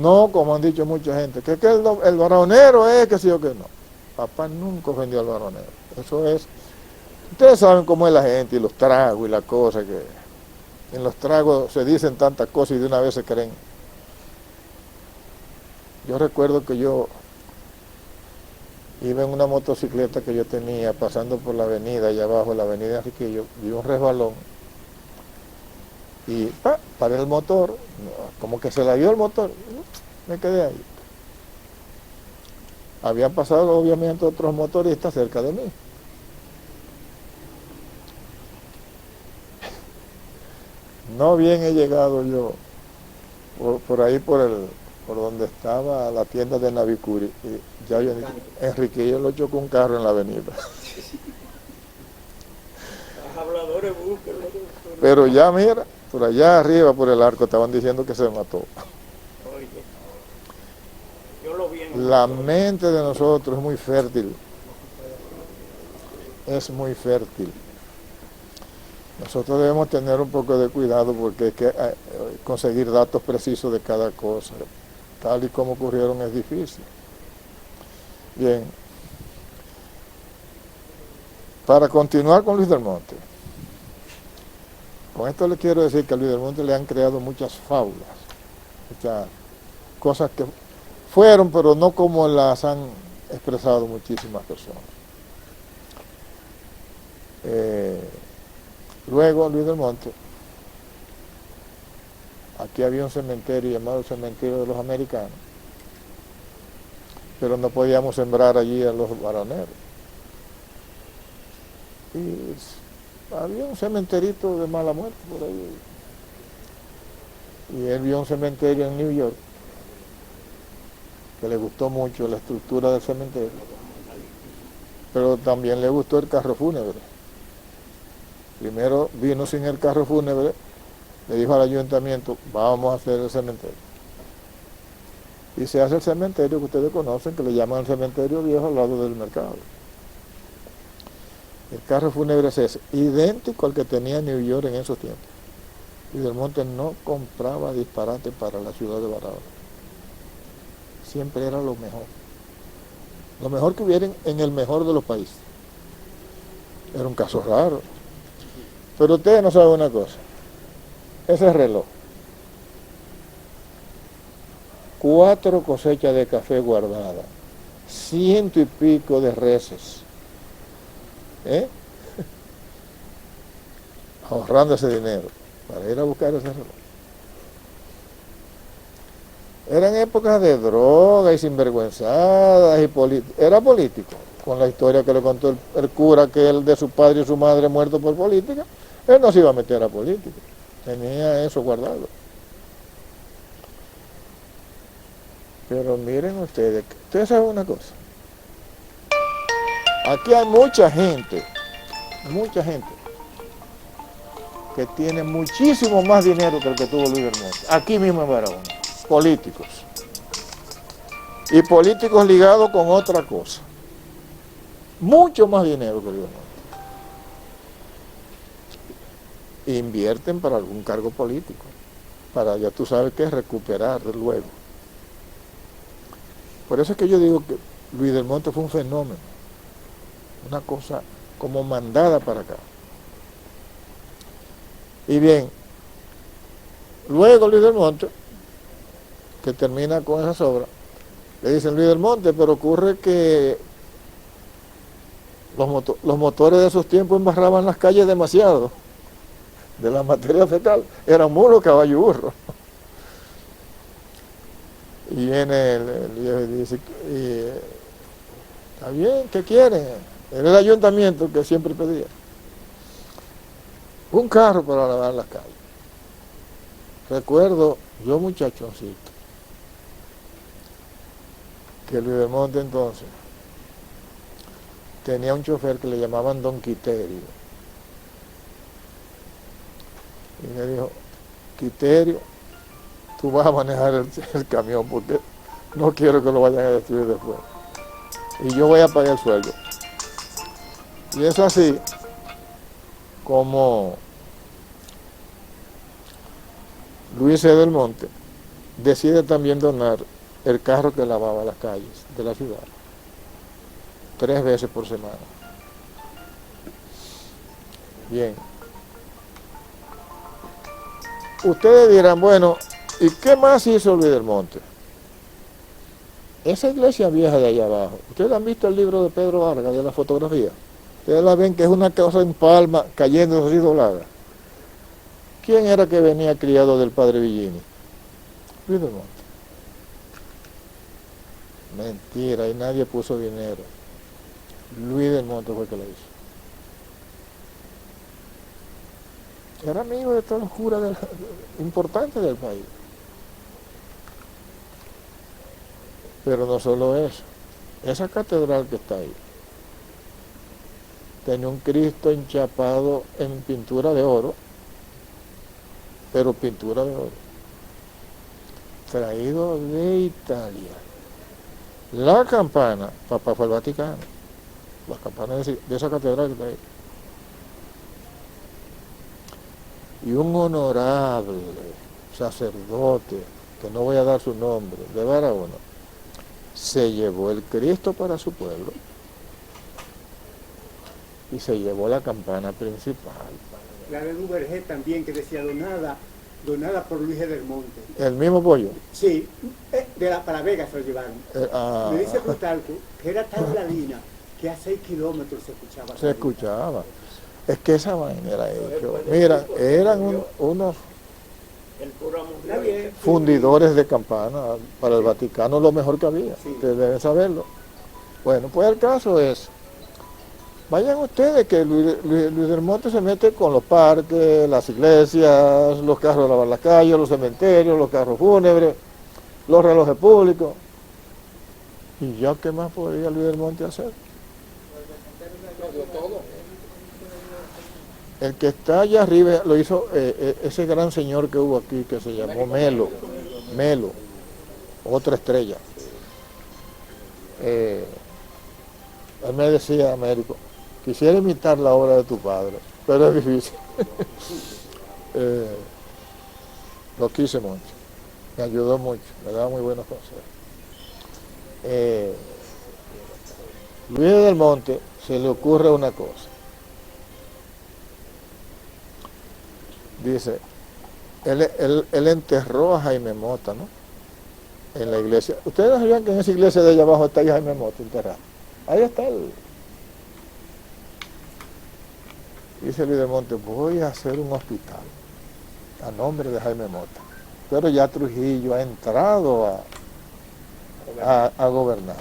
No como han dicho mucha gente, que el baronero es que sí o que no. Papá nunca ofendió al baronero. Eso es, ustedes saben cómo es la gente y los tragos y la cosa que En los tragos se dicen tantas cosas y de una vez se creen. Yo recuerdo que yo iba en una motocicleta que yo tenía pasando por la avenida, allá abajo, la avenida Enriquillo, vi un resbalón y paré el motor, como que se la dio el motor, me quedé ahí. Habían pasado obviamente otros motoristas cerca de mí. No bien he llegado yo por ahí por donde estaba la tienda de Navicuri, y ya yo Enriquillo lo chocó un carro en la avenida. Pero ya mira, por allá arriba por el arco estaban diciendo que se mató. La mente de nosotros es muy fértil. Es muy fértil. Nosotros debemos tener un poco de cuidado porque hay que conseguir datos precisos de cada cosa. Tal y como ocurrieron es difícil. Bien. Para continuar con Luis del Monte. Con esto le quiero decir que a Luis del Monte le han creado muchas fábulas. Muchas cosas que fueron, pero no como las han expresado muchísimas personas. Luego, Luis del Monte, aquí había un cementerio llamado el Cementerio de los Americanos, pero no podíamos sembrar allí a los varoneros. Y había un cementerito de mala muerte por ahí. Y él vio un cementerio en New York, que le gustó mucho la estructura del cementerio, pero también le gustó el carro fúnebre. Primero vino sin el carro fúnebre, le dijo al ayuntamiento, vamos a hacer el cementerio. Y se hace el cementerio que ustedes conocen, que le llaman el cementerio viejo al lado del mercado. El carro fúnebre es idéntico al que tenía New York en esos tiempos. Y Del Monte no compraba disparate para la ciudad de Barahona. Siempre era lo mejor. Lo mejor que hubiera en el mejor de los países. Era un caso raro. Pero ustedes no saben una cosa. Ese reloj. 4 cosechas de café guardadas. 100 y pico de reses. Ahorrando ese dinero para ir a buscar ese reloj. Eran épocas de droga y sinvergüenzadas y era político. Con la historia que le contó el cura, que él de su padre y su madre muerto por política, él no se iba a meter a política. Tenía eso guardado. Pero miren ustedes saben una cosa. Aquí hay mucha gente que tiene muchísimo más dinero que el que tuvo Luis del Monte. Aquí mismo en Barahona. Políticos. Y políticos ligados con otra cosa. Mucho más dinero que Luis del Monte. Invierten para algún cargo político. Para, ya tú sabes qué, recuperar luego. Por eso es que yo digo que Luis del Monte fue un fenómeno. Una cosa como mandada para acá. Y bien, luego Luis del Monte, que termina con esas obras, le dicen Luis del Monte, pero ocurre que los motores de esos tiempos embarraban las calles demasiado, de la materia fecal, eran mulos, caballo y burro. Y viene el viejo y dice, está bien, ¿qué quieren? Era el ayuntamiento que siempre pedía. Un carro para lavar las calles. Recuerdo, yo muchachoncito, que Luis del Monte entonces tenía un chofer que le llamaban Don Quiterio. Y me dijo, Quiterio, tú vas a manejar el camión porque no quiero que lo vayan a destruir después. Y yo voy a pagar el sueldo. Y es así como Luis C. del Monte decide también donar el carro que lavaba las calles de la ciudad 3 veces por semana. Bien. ustedes dirán, bueno, ¿y qué más hizo Luis del Monte? Esa iglesia vieja de allá abajo, ¿ustedes han visto el libro de Pedro Vargas, de la fotografía? Ustedes la ven que es una cosa en palma, cayendo así doblada. ¿Quién era que venía criado del padre Villini? Luis del Monte. Mentira, y nadie puso dinero. Luis del Monte fue el que lo hizo. Era amigo de todos los curas importantes del país. Pero no solo eso. Esa catedral que está ahí tenía un Cristo enchapado en pintura de oro, pero pintura de oro, traído de Italia. La campana, papá fue al Vaticano, las campanas de esa catedral que está ahí. Y un honorable sacerdote, que no voy a dar su nombre, de Barahona, se llevó el Cristo para su pueblo y se llevó la campana principal. La de Duvergé también, que decía donada por Luis del Monte. ¿El mismo pollo? Sí, para Vega se lo llevaron. Me dice Plutarco que era tan ladina que a 6 kilómetros se escuchaba. Se escuchaba. Es que esa vaina era hecho. Mira, eran unos fundidores de campana para el Vaticano, lo mejor que había. Sí. Ustedes deben saberlo. Bueno, pues el caso es, vayan ustedes que Luis del Monte se mete con los parques, las iglesias, los carros de lavar las calles, los cementerios, los carros fúnebres, los relojes públicos. ¿Y ya qué más podría Luis del Monte hacer? El que está allá arriba lo hizo ese gran señor que hubo aquí, que se llamó Melo, otra estrella. Él me decía, Américo, quisiera imitar la obra de tu padre, pero es difícil. Lo quise mucho, me ayudó mucho, me daba muy buenos consejos. Luis del Monte se le ocurre una cosa. Dice, él enterró a Jaime Mota, ¿no? En la iglesia. Ustedes no sabían que en esa iglesia de allá abajo está Jaime Mota enterrado. Ahí está él. Dice Luis del Monte, voy a hacer un hospital a nombre de Jaime Mota. Pero ya Trujillo ha entrado a gobernar.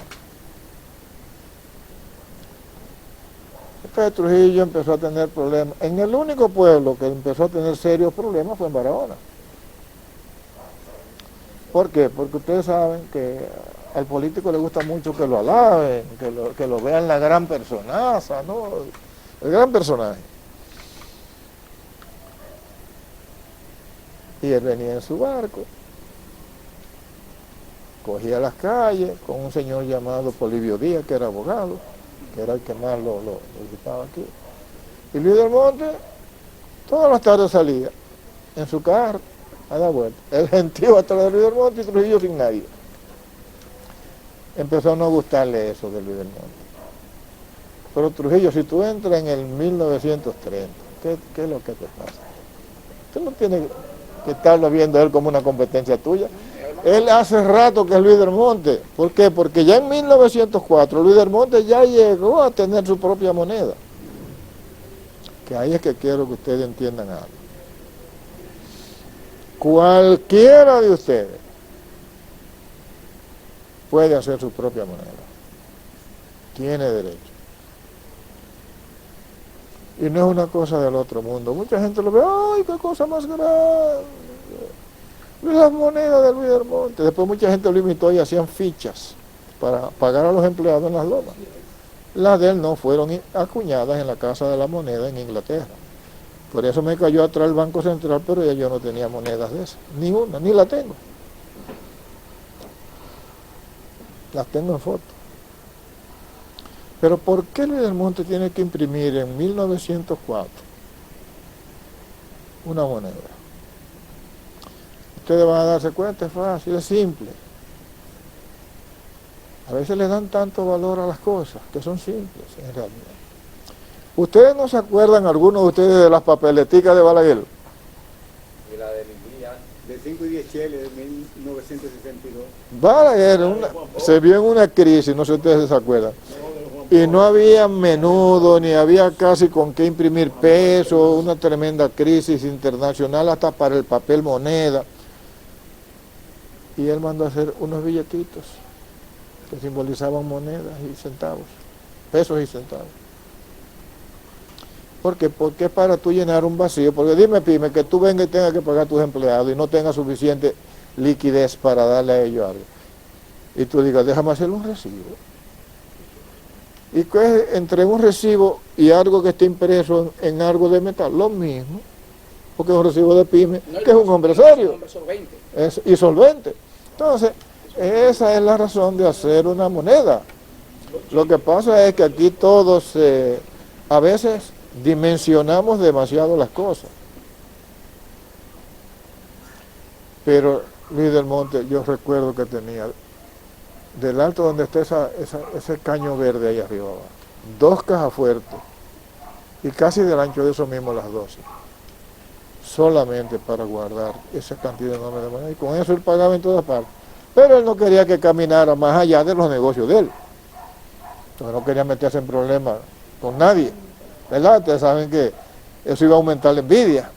Entonces Trujillo empezó a tener problemas. En el único pueblo que empezó a tener serios problemas fue en Barahona. ¿Por qué? Porque ustedes saben que al político le gusta mucho que lo alaben, que lo vean la gran personaza, ¿no? El gran personaje. Y él venía en su barco, cogía las calles con un señor llamado Polibio Díaz, que era abogado, que era el que más lo ocupaba aquí. Y Luis del Monte todas las tardes salía en su carro a dar vuelta. El gentío atrás de Luis del Monte y Trujillo sin nadie. Empezó a no gustarle eso de Luis del Monte. Pero Trujillo, si tú entras en el 1930, ¿qué es lo que te pasa? Tú no tienes que estarlo viendo a él como una competencia tuya. Él hace rato que es Luis del Monte. ¿Por qué? Porque ya en 1904 Luis del Monte ya llegó a tener su propia moneda. Que ahí es que quiero que ustedes entiendan algo. Cualquiera de ustedes puede hacer su propia moneda. Tiene derecho. Y no es una cosa del otro mundo. Mucha gente lo ve, ¡ay, qué cosa más grande! Las monedas de Luis del Monte. Después mucha gente lo imitó y hacían fichas para pagar a los empleados en las lomas. Las de él no fueron acuñadas en la Casa de la Moneda en Inglaterra. Por eso me cayó atrás el Banco Central, pero ya yo no tenía monedas de esas. Ni una, ni la tengo. Las tengo en foto. Pero ¿por qué Luis del Monte tiene que imprimir en 1904 una moneda? Ustedes van a darse cuenta, es fácil, es simple. A veces le dan tanto valor a las cosas que son simples en realidad. ¿Ustedes no se acuerdan, algunos de ustedes, de las papeleticas de Balaguer? Y la de Liguilla De 5 y 10 cheles de 1962. Se vio en una crisis, no sé si ustedes se acuerdan, y no había menudo, ni había casi con qué imprimir peso, una tremenda crisis internacional hasta para el papel moneda. Y él mandó a hacer unos billetitos que simbolizaban monedas y centavos, pesos y centavos. ¿Por qué? Porque es para tú llenar un vacío. Porque dime, pyme, que tú vengas y tengas que pagar a tus empleados y no tengas suficiente liquidez para darle a ellos algo. Y tú digas, déjame hacer un recibo. ¿Y qué es entre un recibo y algo que esté impreso en algo de metal? Lo mismo. Porque es un recibo de pyme, que es un hombre serio. Un hombre solvente. Y solvente. Entonces, esa es la razón de hacer una moneda. Lo que pasa es que aquí todos a veces dimensionamos demasiado las cosas. Pero Luis del Monte, yo recuerdo que tenía, del alto donde está ese caño verde ahí arriba, 2 cajas fuertes, y casi del ancho de eso mismo las 12, solamente para guardar esa cantidad enorme de moneda, y con eso él pagaba en todas partes. Pero él no quería que caminara más allá de los negocios de él, entonces no quería meterse en problemas con nadie, ¿verdad? Ustedes saben que eso iba a aumentar la envidia.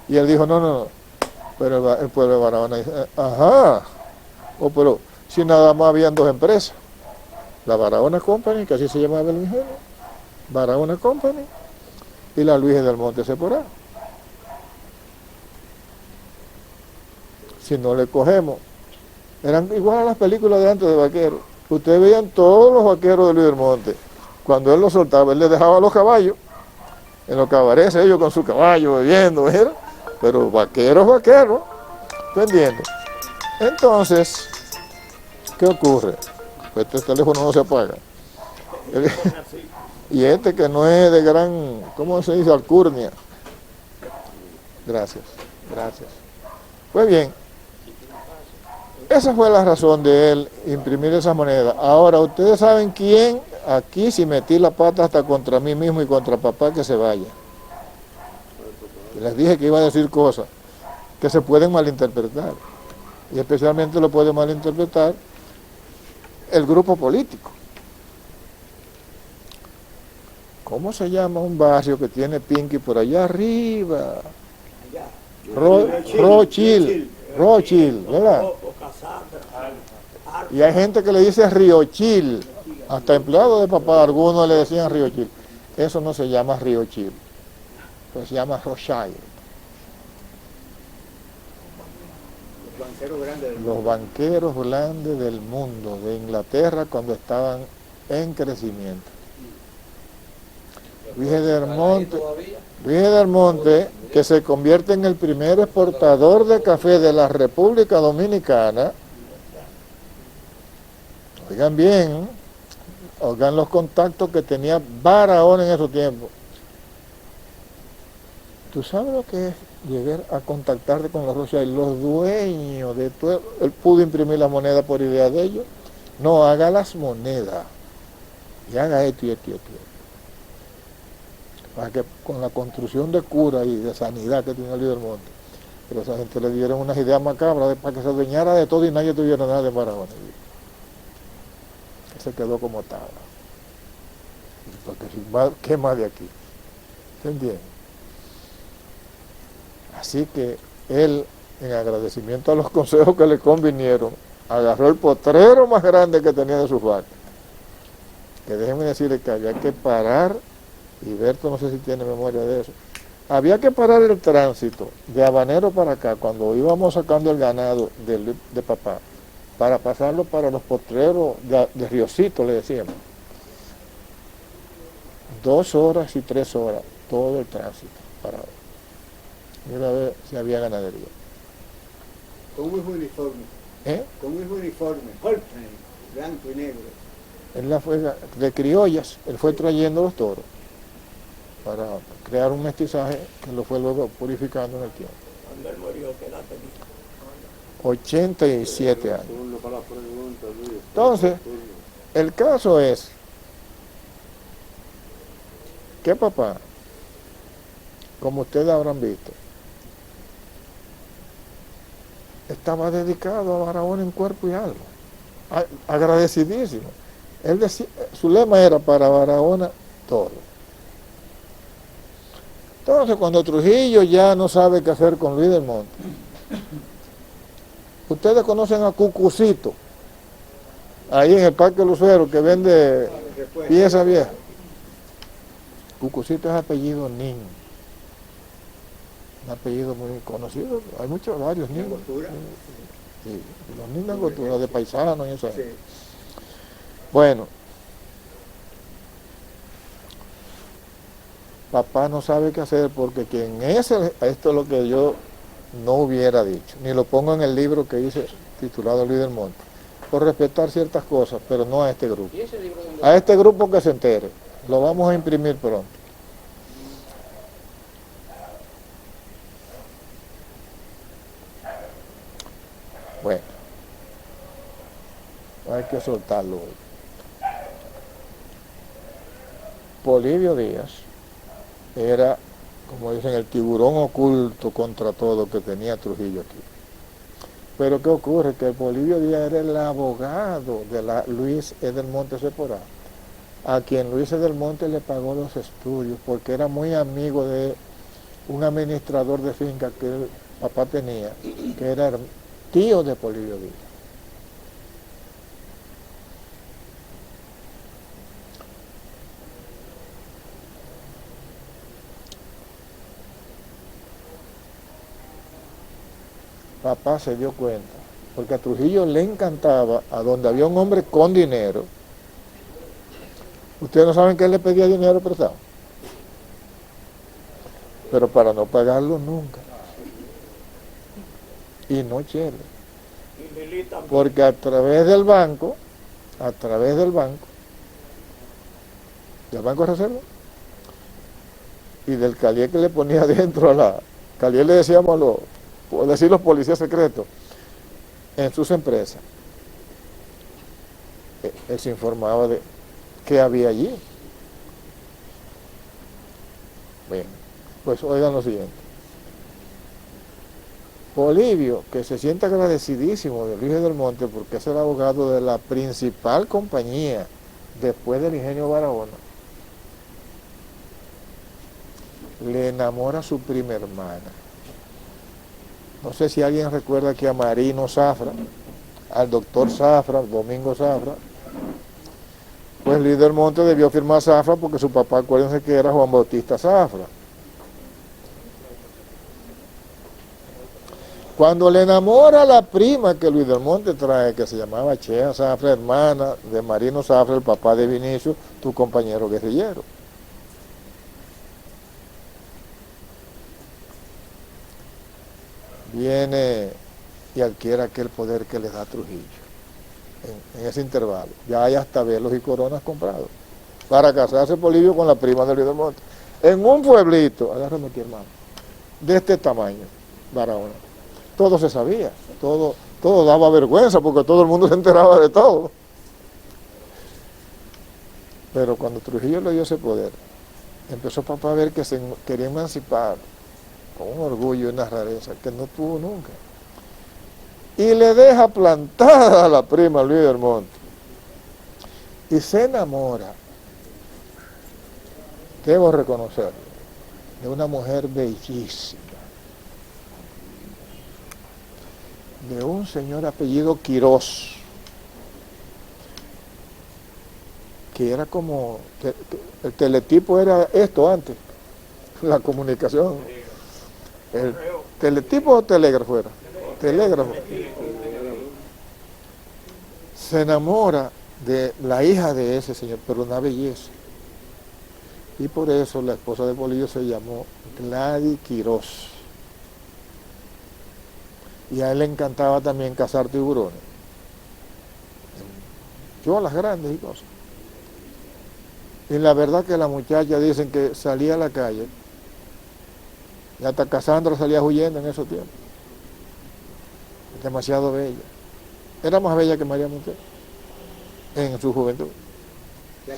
Y él dijo, no, pero el pueblo de Barahona dice, ajá, pero si nada más habían 2 empresas, la Barahona Company, que así se llamaba el ingenio, Barahona Company, y la Luis del Monte Separado. Si no le cogemos, eran igual a las películas de antes de vaqueros. Ustedes veían todos los vaqueros de Luis del Monte. Cuando él los soltaba, él les dejaba los caballos en los cabarets, ellos con su caballo bebiendo, ¿verdad? Pero vaqueros, ¿tú entiendes? Entonces, ¿qué ocurre? Pues este teléfono no se apaga. Y este que no es de gran, ¿cómo se dice? Alcurnia. Gracias. Pues bien, esa fue la razón de él imprimir esas monedas. Ahora, ustedes saben quién, aquí si metí la pata hasta contra mí mismo y contra papá, que se vaya. Les dije que iba a decir cosas que se pueden malinterpretar. Y especialmente lo puede malinterpretar el grupo político. ¿Cómo se llama un barrio que tiene Pinky por allá arriba? Rochil, ¿verdad? Y hay gente que le dice Riochil, hasta empleados de papá, algunos le decían Riochil. Eso no se llama Riochil, pues se llama Rochile. Los banqueros grandes del mundo, de Inglaterra, cuando estaban en crecimiento. Luis del Monte, que se convierte en el primer exportador de café de la República Dominicana. Oigan bien, oigan los contactos que tenía Barahona en esos tiempos. ¿Tú sabes lo que es llegar a contactarte con los Rothschild, los dueños de todo? Él pudo imprimir la moneda por idea de ellos. No, haga las monedas y haga esto y esto y esto. Para que con la construcción de cura y de sanidad que tiene Luis del Monte, pero a esa gente le dieron unas ideas macabras para que se adueñara de todo y nadie tuviera nada de Barahona. Se quedó como estaba. Porque ¿qué más de aquí? ¿Se entiende? Así que él, en agradecimiento a los consejos que le convinieron, agarró el potrero más grande que tenía de sus vacas. Que déjenme decirle que había que parar, y Berto no sé si tiene memoria de eso, había que parar el tránsito de Habanero para acá, cuando íbamos sacando el ganado de papá, para pasarlo para los potreros de Riocito, le decíamos. 2 horas y 3 horas, todo el tránsito parado. Mira a ver si había ganadería. Con un uniforme. Con un uniforme, blanco y negro. Él fue de criollas, él fue trayendo los toros para crear un mestizaje que lo fue luego purificando en el tiempo. Cuando él murió, ¿qué edad tenía? 87 años. Entonces, el caso es que papá, como ustedes habrán visto, estaba dedicado a Barahona en cuerpo y alma, agradecidísimo. Él decía, su lema era para Barahona todo. Entonces, cuando Trujillo ya no sabe qué hacer con Luis del Monte, ustedes conocen a Cucucito, ahí en el Parque Lucero, que vende piezas viejas. Cucucito es apellido Nin, un apellido muy conocido, hay varios Nin. Sí, los Nin de Angostura, de paisanos y eso. Sí. Bueno, papá no sabe qué hacer porque esto es lo que yo no hubiera dicho, ni lo pongo en el libro que hice titulado Luis del Monte, por respetar ciertas cosas, pero no a este grupo. A este grupo que se entere, lo vamos a imprimir pronto. Bueno, hay que soltarlo hoy. Polibio Díaz era, como dicen, el tiburón oculto contra todo que tenía Trujillo aquí. Pero ¿qué ocurre? Que el Polibio Díaz era el abogado de Luis Edelmonte Seporá, a quien Luis Edelmonte le pagó los estudios, porque era muy amigo de un administrador de finca que el papá tenía, que era tío de Polibio Díaz. Papá se dio cuenta, porque a Trujillo le encantaba, a donde había un hombre con dinero. Ustedes no saben que él le pedía dinero prestado, pero para no pagarlo nunca. Y no chele, porque a través del banco, del Banco de Reserva, y del calié que le ponía dentro a la... Calié le decíamos por decir los policías secretos, en sus empresas, él se informaba de qué había allí. Bien, pues oigan lo siguiente. Polibio, que se siente agradecidísimo de Luis del Monte porque es el abogado de la principal compañía después del Ingenio Barahona, le enamora a su prima hermana. No sé si alguien recuerda que a Marino Zafra, al doctor Zafra, Domingo Zafra, pues Luis del Monte debió firmar Zafra porque su papá, acuérdense que era Juan Bautista Zafra. Cuando le enamora a la prima que Luis del Monte trae, que se llamaba Chea Zafra, hermana de Marino Zafra, el papá de Vinicio, tu compañero guerrillero. Viene y adquiere aquel poder que le da Trujillo en ese intervalo. Ya hay hasta velos y coronas comprados para casarse Polibio con la prima de Luis del Monte. En un pueblito, agárrame aquí, hermano, de este tamaño, Barahona. Todo se sabía, todo daba vergüenza porque todo el mundo se enteraba de todo. Pero cuando Trujillo le dio ese poder, empezó papá a ver que se quería emancipar con un orgullo y una rareza que no tuvo nunca. Y le deja plantada a la prima Luis del Monte. Y se enamora, debo reconocerlo, de una mujer bellísima, de un señor apellido Quirós, que era como, el teletipo era esto antes, la comunicación. ¿El teletipo o telégrafo era? Telégrafo. Se enamora de la hija de ese señor, pero una belleza. Y por eso la esposa de Polibio se llamó Gladys Quirós. Y a él le encantaba también cazar tiburones. Cholas grandes y cosas. Y la verdad que la muchacha dicen que salía a la calle, y hasta Casandra salía huyendo en esos tiempos. Demasiado bella. Era más bella que María Montero en su juventud.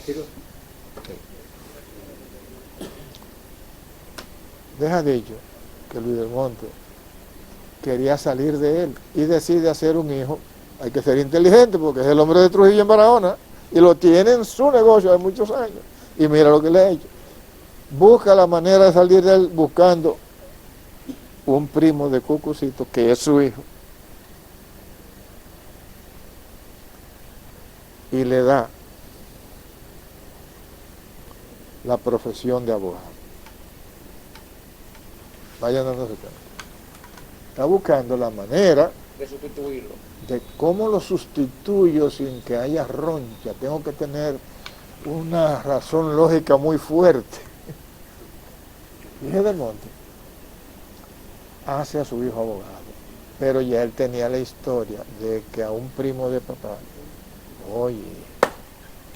Sí. Deja dicho que Luis del Monte quería salir de él y decide hacer un hijo. Hay que ser inteligente porque es el hombre de Trujillo en Barahona y lo tiene en su negocio de muchos años. Y mira lo que le ha hecho. Busca la manera de salir de él buscando un primo de Cucucito que es su hijo. Y le da la profesión de abogado. Vayan dándose cuenta. Está buscando la manera de sustituirlo. de cómo lo sustituyo sin que haya roncha. Tengo que tener una razón lógica muy fuerte. Luis del Monte hace a su hijo abogado, pero ya él tenía la historia de que a un primo de papá, oye,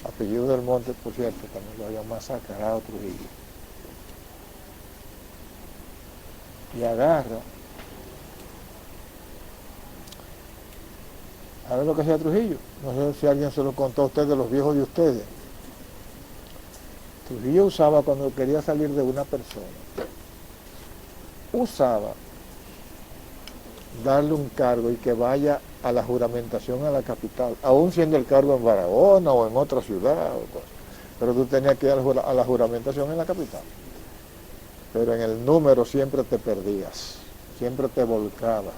apellido del Monte, por cierto, también lo había masacrado Trujillo. Y agarra. A ver lo que hacía Trujillo. No sé si alguien se lo contó a ustedes, los viejos de ustedes. Trujillo usaba cuando quería salir de una persona. Usaba darle un cargo y que vaya a la juramentación a la capital, aún siendo el cargo en Barahona o en otra ciudad, o cosas. Pero tú tenías que ir a la juramentación en la capital. Pero en el número siempre te perdías, siempre te volcabas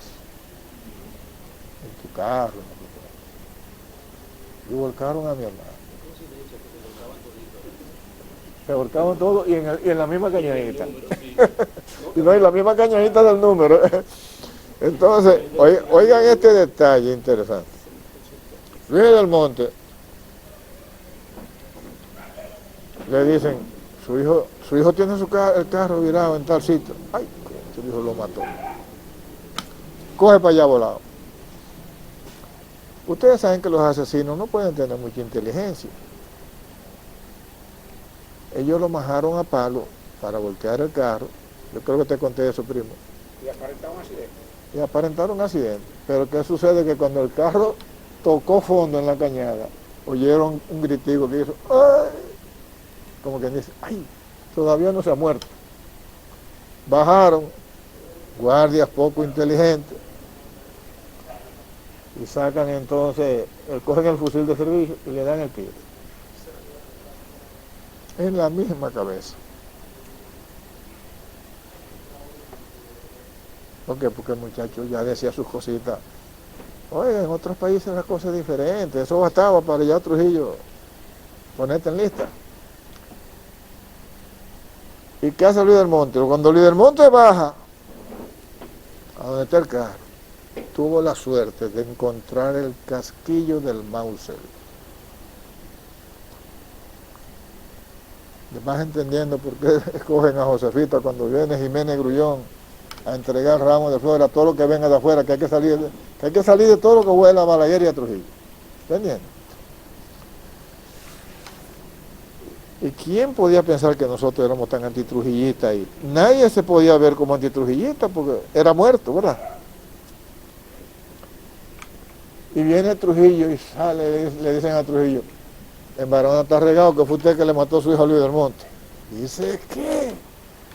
en tu carro. Y volcaron a mi hermano. Se volcaban todo y en la misma cañadita. Y no, en la misma cañadita del número. Entonces, oigan este detalle interesante. Luis del Monte le dicen, su hijo tiene el carro virado en tal sitio. Ay, su hijo lo mató. Coge para allá volado. Ustedes saben que los asesinos no pueden tener mucha inteligencia. Ellos lo majaron a palo para voltear el carro. Yo creo que te conté eso, primo. Y aparentaba un accidente. Y aparentaron un accidente. Pero ¿qué sucede? Que cuando el carro tocó fondo en la cañada, oyeron un gritico que hizo, ¡ay! Como quien dice, ¡ay! Todavía no se ha muerto. Bajaron, guardias poco inteligentes, y sacan entonces, cogen el fusil de servicio y le dan el tiro. En la misma cabeza. ¿Por qué? Porque el muchacho ya decía sus cositas. Oye, en otros países las cosas diferentes. Eso bastaba para ya Trujillo ponerte en lista. ¿Y qué hace Luis del Monte? Cuando Luis del Monte baja a donde está el carro, tuvo la suerte de encontrar el casquillo del Mauser. Además entendiendo por qué escogen a Josefita cuando viene Jiménez Grullón a entregar ramos de flores a todo lo que venga de afuera, que hay que salir de todo lo que huele a Balaguer y a Trujillo. ¿Entendiendo? ¿Y quién podía pensar que nosotros éramos tan antitrujillistas ahí? Nadie se podía ver como antitrujillista porque era muerto, ¿verdad? Y viene Trujillo y sale, le dicen a Trujillo, en Barahona está regado que fue usted que le mató a su hijo a Luis del Monte. Dice, ¿qué?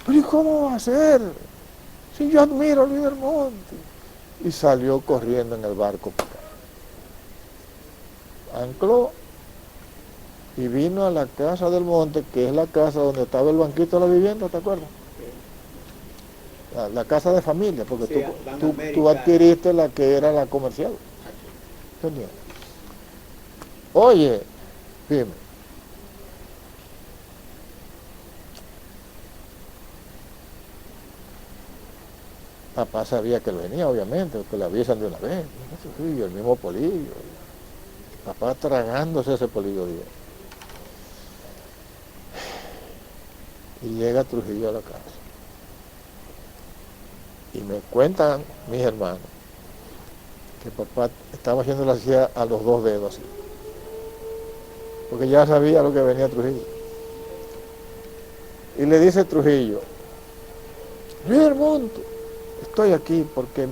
¿Pero y cómo va a ser? Si yo admiro a Luis del Monte. Y salió corriendo en el barco para acá. Ancló y vino a la casa del Monte, que es la casa donde estaba el banquito de la vivienda, ¿te acuerdas? La casa de familia, porque Sí, tú adquiriste la que era la comercial. ¿Entendés? Oye, dime. Papá sabía que él venía, obviamente, que le avisan de una vez. Y el mismo polillo. Papá tragándose ese polillo día. Y llega Trujillo a la casa. Y me cuentan mis hermanos que papá estaba haciendo la silla a los 2 dedos así. Porque ya sabía lo que venía Trujillo. Y le dice Trujillo, Luis del Monte, estoy aquí porque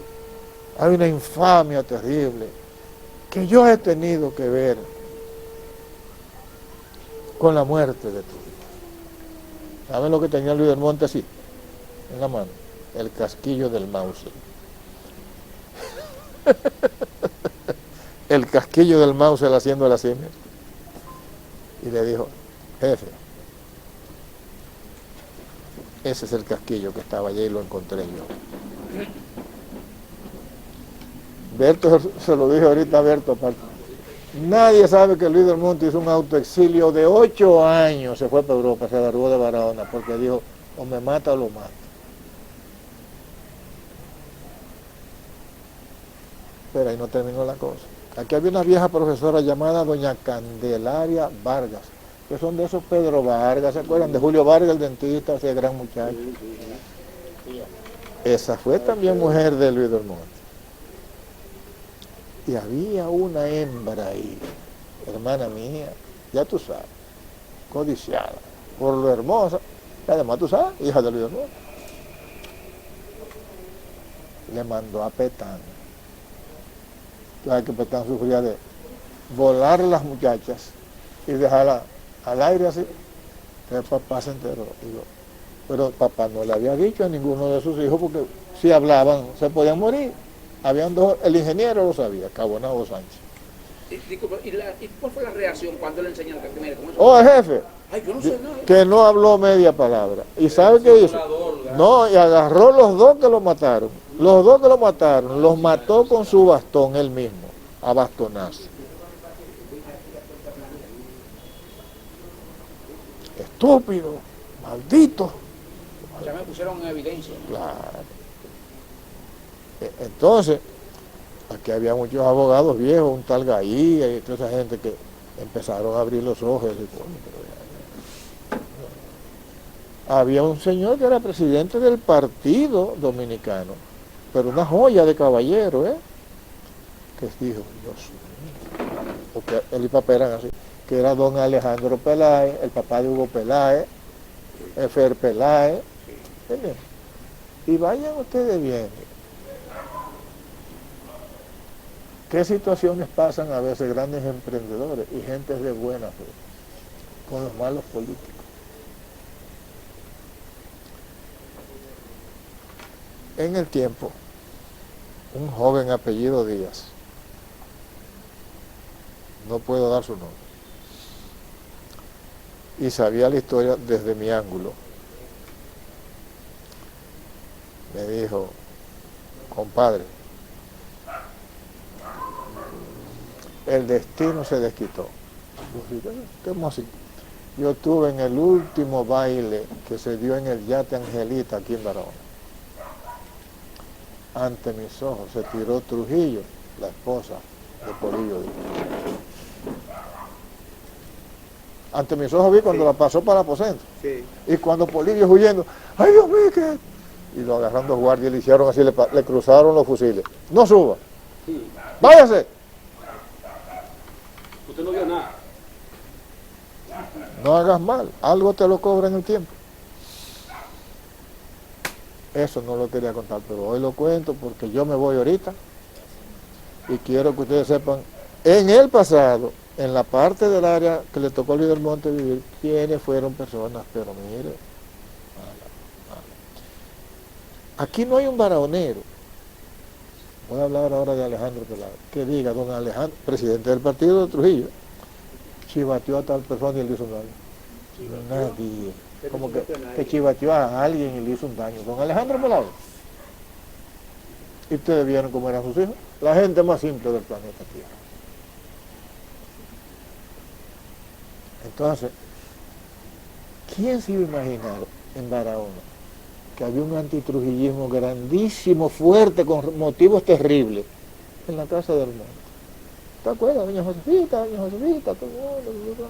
hay una infamia terrible que yo he tenido que ver con la muerte de Trujillo. ¿Saben lo que tenía Luis del Monte así? En la mano, el casquillo del Mauser. el casquillo del Mauser haciendo la simia. Y le dijo, jefe, ese es el casquillo que estaba allí y lo encontré yo. Berto se lo dije ahorita a Berto aparte. Nadie sabe que Luis del Monte hizo un autoexilio de 8 años, se fue para Europa, se largó de Barahona, porque dijo, o me mata o lo mata. Pero ahí no terminó la cosa. Aquí había una vieja profesora llamada doña Candelaria Vargas, que son de esos Pedro Vargas, ¿se acuerdan? De Julio Vargas, el dentista, ese gran muchacho. Esa fue también mujer de Luis del Monte. Y había una hembra ahí, hermana mía, ya tú sabes, codiciada, por lo hermosa, y además tú sabes, hija de Luis del Monte. Le mandó a Petán. Tú sabes que Petán sufría de volar las muchachas y dejarlas al aire así. Entonces papá se enteró. Digo, pero papá no le había dicho a ninguno de sus hijos porque si hablaban se podían morir. Habían dos, el ingeniero lo sabía, Cabonado Sánchez. Disculpa, ¿y cuál fue la reacción cuando le enseñaron que primero? Oh, el jefe, Ay, yo no sé nada. que no habló media palabra. ¿Y sabe qué hizo? No, y agarró los dos que lo mataron. Los dos que lo mataron, los mató con su bastón él mismo, a bastonazo. Estúpido, maldito. Ya me pusieron en evidencia. Claro. Entonces, aquí había muchos abogados viejos, un tal Gaía y toda esa gente que empezaron a abrir los ojos. Y, bueno, había un señor que era presidente del Partido Dominicano, pero una joya de caballero, que dijo, Dios mío, porque él y papá eran así, que era don Alejandro Peláez, el papá de Hugo Peláez, Efer Peláez, ¿entiendes? Y vayan ustedes viendo qué situaciones pasan a veces grandes emprendedores y gentes de buena fe con los malos políticos. En el tiempo, un joven apellido Díaz, no puedo dar su nombre, y sabía la historia desde mi ángulo, me dijo, compadre, el destino se desquitó. ¿Cómo así? Yo estuve en el último baile que se dio en el Yate Angelita aquí en Barahona. Ante mis ojos se tiró Trujillo, la esposa de Polillo Díaz. Ante mis ojos vi cuando la pasó para el aposento. Sí. Y cuando Polillo huyendo, ¡ay Dios mío! ¿Qué? Y lo agarraron dos guardias y le hicieron así, le cruzaron los fusiles. ¡No suba! Sí. ¡Váyase! Usted no vio nada. No hagas mal, algo te lo cobra en el tiempo. Eso no lo quería contar, pero hoy lo cuento porque yo me voy ahorita y quiero que ustedes sepan, en el pasado, en la parte del área que le tocó a Luis del Monte vivir, quiénes fueron personas, pero mire, aquí no hay un baraonero. Voy a hablar ahora de Alejandro Peláez, que diga, don Alejandro, presidente del partido de Trujillo, chivateó a tal persona y le hizo un daño. Nadie. Como que chivateó a alguien y le hizo un daño. Don Alejandro Peláez. Y ustedes vieron cómo eran sus hijos. La gente más simple del planeta Tierra. Entonces, ¿quién se iba a imaginar en Barahona que había un antitrujillismo grandísimo, fuerte, con motivos terribles, en la casa del mundo? ¿Te acuerdas? Doña Josefita, todo el mundo.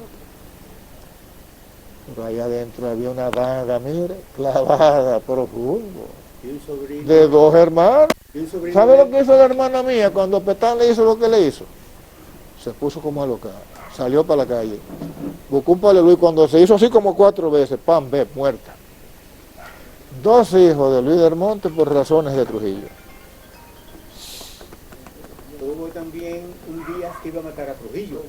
Pero allá adentro había una daga, mire, clavada, profundo, de dos hermanos. ¿Sabe lo que hizo la hermana mía cuando Petán le hizo lo que le hizo? Se puso como alocada, salió para la calle, buscó un palo de Luis, cuando se hizo así como 4 veces, ¡pam!, ve, muerta. 2 hijos de Luis del Monte por razones de Trujillo. Hubo también un día que iba a matar a Trujillo.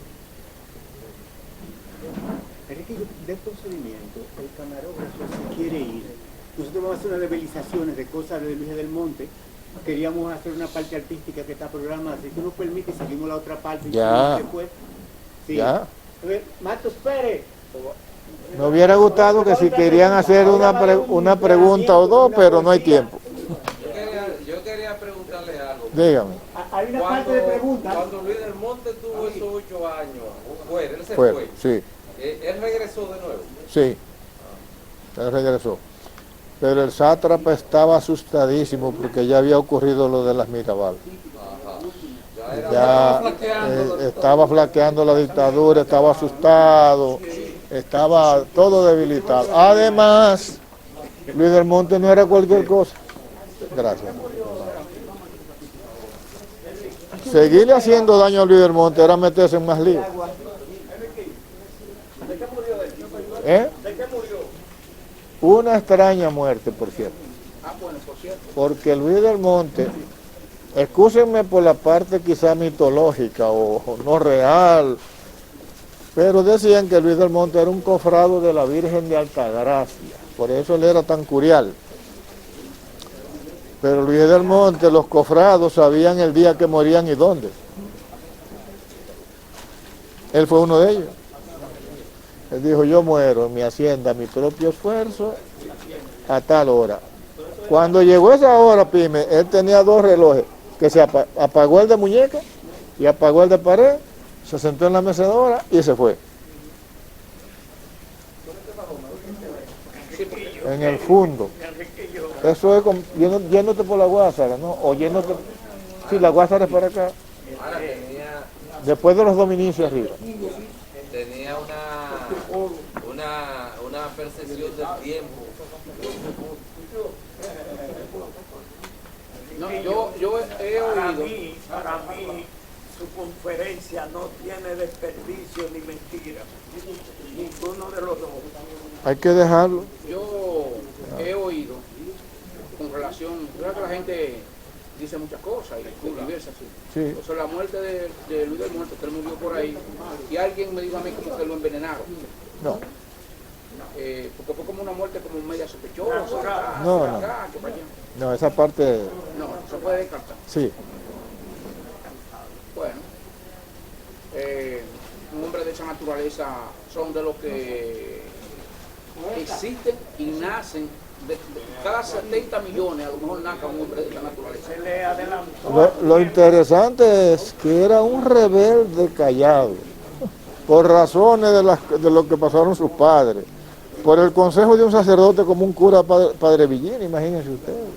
Enrique, del procedimiento, el camarógrafo se quiere ir. Nosotros vamos a hacer unas revelizaciones de cosas de Luis del Monte queríamos hacer una parte artística que está programada. Si tú nos permites, seguimos la otra parte. Ya. Después. Sí. Ya. Matos Pérez. Me hubiera gustado que si querían hacer una pregunta o dos, pero no hay tiempo. Yo quería preguntarle algo. Dígame. Hay una parte de preguntas. Cuando Luis del Monte tuvo esos 8 años fuera, él se Fue, fue. sí, Él regresó de nuevo. sí. Él regresó. Pero el sátrapa estaba asustadísimo porque ya había ocurrido lo de las Mirabal. Ya estaba flaqueando la dictadura, estaba asustado, estaba todo debilitado. Además, Luis del Monte no era cualquier cosa. Gracias. Seguirle haciendo daño a Luis del Monte era meterse en más líos. ¿Eh? Una extraña muerte, por cierto. Porque Luis del Monte, excúsenme por la parte quizá mitológica o no real, pero decían que Luis del Monte era un cofrado de la Virgen de Altagracia, por eso él era tan curial. Pero Luis del Monte, los cofrados sabían el día que morían y dónde. Él fue uno de ellos. Él dijo, yo muero en mi hacienda, a mi propio esfuerzo, a tal hora. Cuando llegó esa hora, Pime, él tenía 2 relojes, que se apagó el de muñeca y apagó el de pared, se sentó en la mecedora y se fue. En el fondo. Eso es como yéndote por la Guásara, ¿no? O yéndote... Sí, la Guásara es para acá. Ahora tenía Después de los dominicios arriba. una percepción del tiempo. No, yo he oído. Para mí, su conferencia no tiene desperdicio ni mentira. Ninguno de los dos. Hay que dejarlo. Yo he oído con relación, creo que la gente dice muchas cosas y diversas. Sí. Entonces, la muerte de Luis del Monte, que él murió por ahí, y alguien me dijo a mí como que lo envenenaron. No. Porque fue como una muerte como media sospechosa. No. Acá, que para allá. No, esa parte, No, se puede descartar. sí. Bueno, un hombre de esa naturaleza son de los que existen y nacen. Cada 70 millones a lo mejor naca un hombre de esa naturaleza. Se le adelantó. Lo interesante es que era un rebelde callado, por razones de lo que pasaron sus padres, por el consejo de un sacerdote como un cura padre Villín, imagínense ustedes.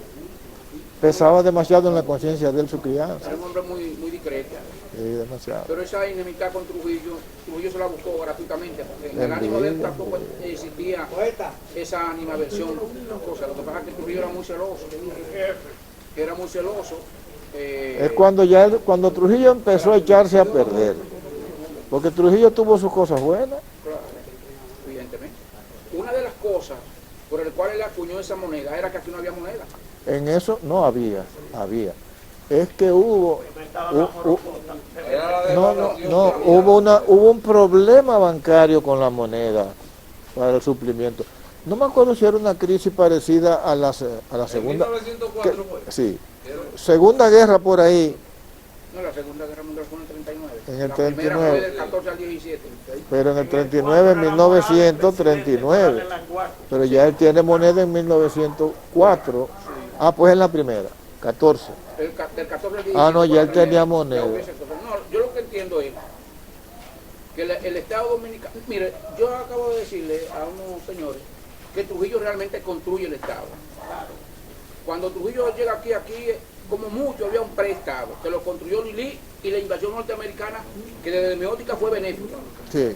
Pesaba demasiado en la conciencia de él su crianza. Era un hombre muy discreto. Sí, demasiado. Pero esa enemistad con Trujillo se la buscó gratuitamente, porque en el ánimo de él tampoco existía esa animaversión. Lo que pasa es que Trujillo era muy celoso. Era muy celoso. Es cuando Trujillo empezó a echarse a perder. Porque Trujillo tuvo sus cosas buenas. Claro, evidentemente. Una de las cosas por el cual él acuñó esa moneda era que aquí no había moneda. En eso no había. Es que hubo hubo un problema bancario con la moneda para el suplimiento. No me acuerdo si era una crisis parecida a la segunda. En 1904 fue. Sí. Segunda guerra por ahí. No, la Segunda Guerra Mundial fue en el 39. En el la primera 39. fue del 14 al 17. Pero en el 39, en 1939. Pero ya él tiene moneda en 1904. Ah, pues en la primera, 14. Del 14 al 17. Ah, no, ya él fue la tenía primera. moneda. No, yo lo que entiendo es que el Estado Dominicano... Mire, yo acabo de decirle a unos señores que Trujillo realmente construye el Estado. Cuando Trujillo llega aquí como mucho había un preestado que lo construyó Lili y la invasión norteamericana, que desde mi óptica fue benéfica, Sí,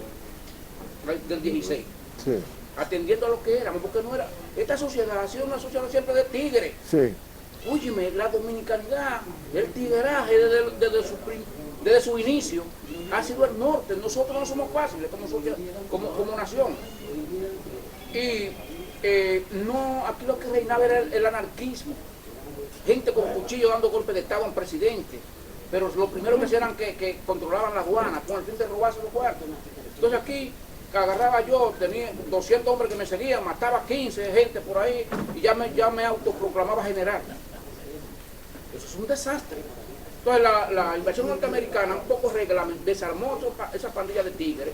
del 16. sí, Atendiendo a lo que éramos, porque no era... Esta sociedad ha sido una sociedad siempre de tigres. sí. Óyeme, la dominicanidad, el tigueraje desde su inicio ha sido el norte. Nosotros no somos fáciles como nación. Y no, aquí lo que reinaba era el anarquismo. Gente con cuchillo dando golpes de estado a un presidente. Pero lo primero que hacían era que controlaban la aduana con el fin de robarse los cuartos. Entonces aquí agarraba yo, tenía 200 hombres que me seguían, mataba 15 gente por ahí y ya me autoproclamaba general. Eso es un desastre. Entonces la invasión norteamericana un poco desarmó esa pandilla de tigres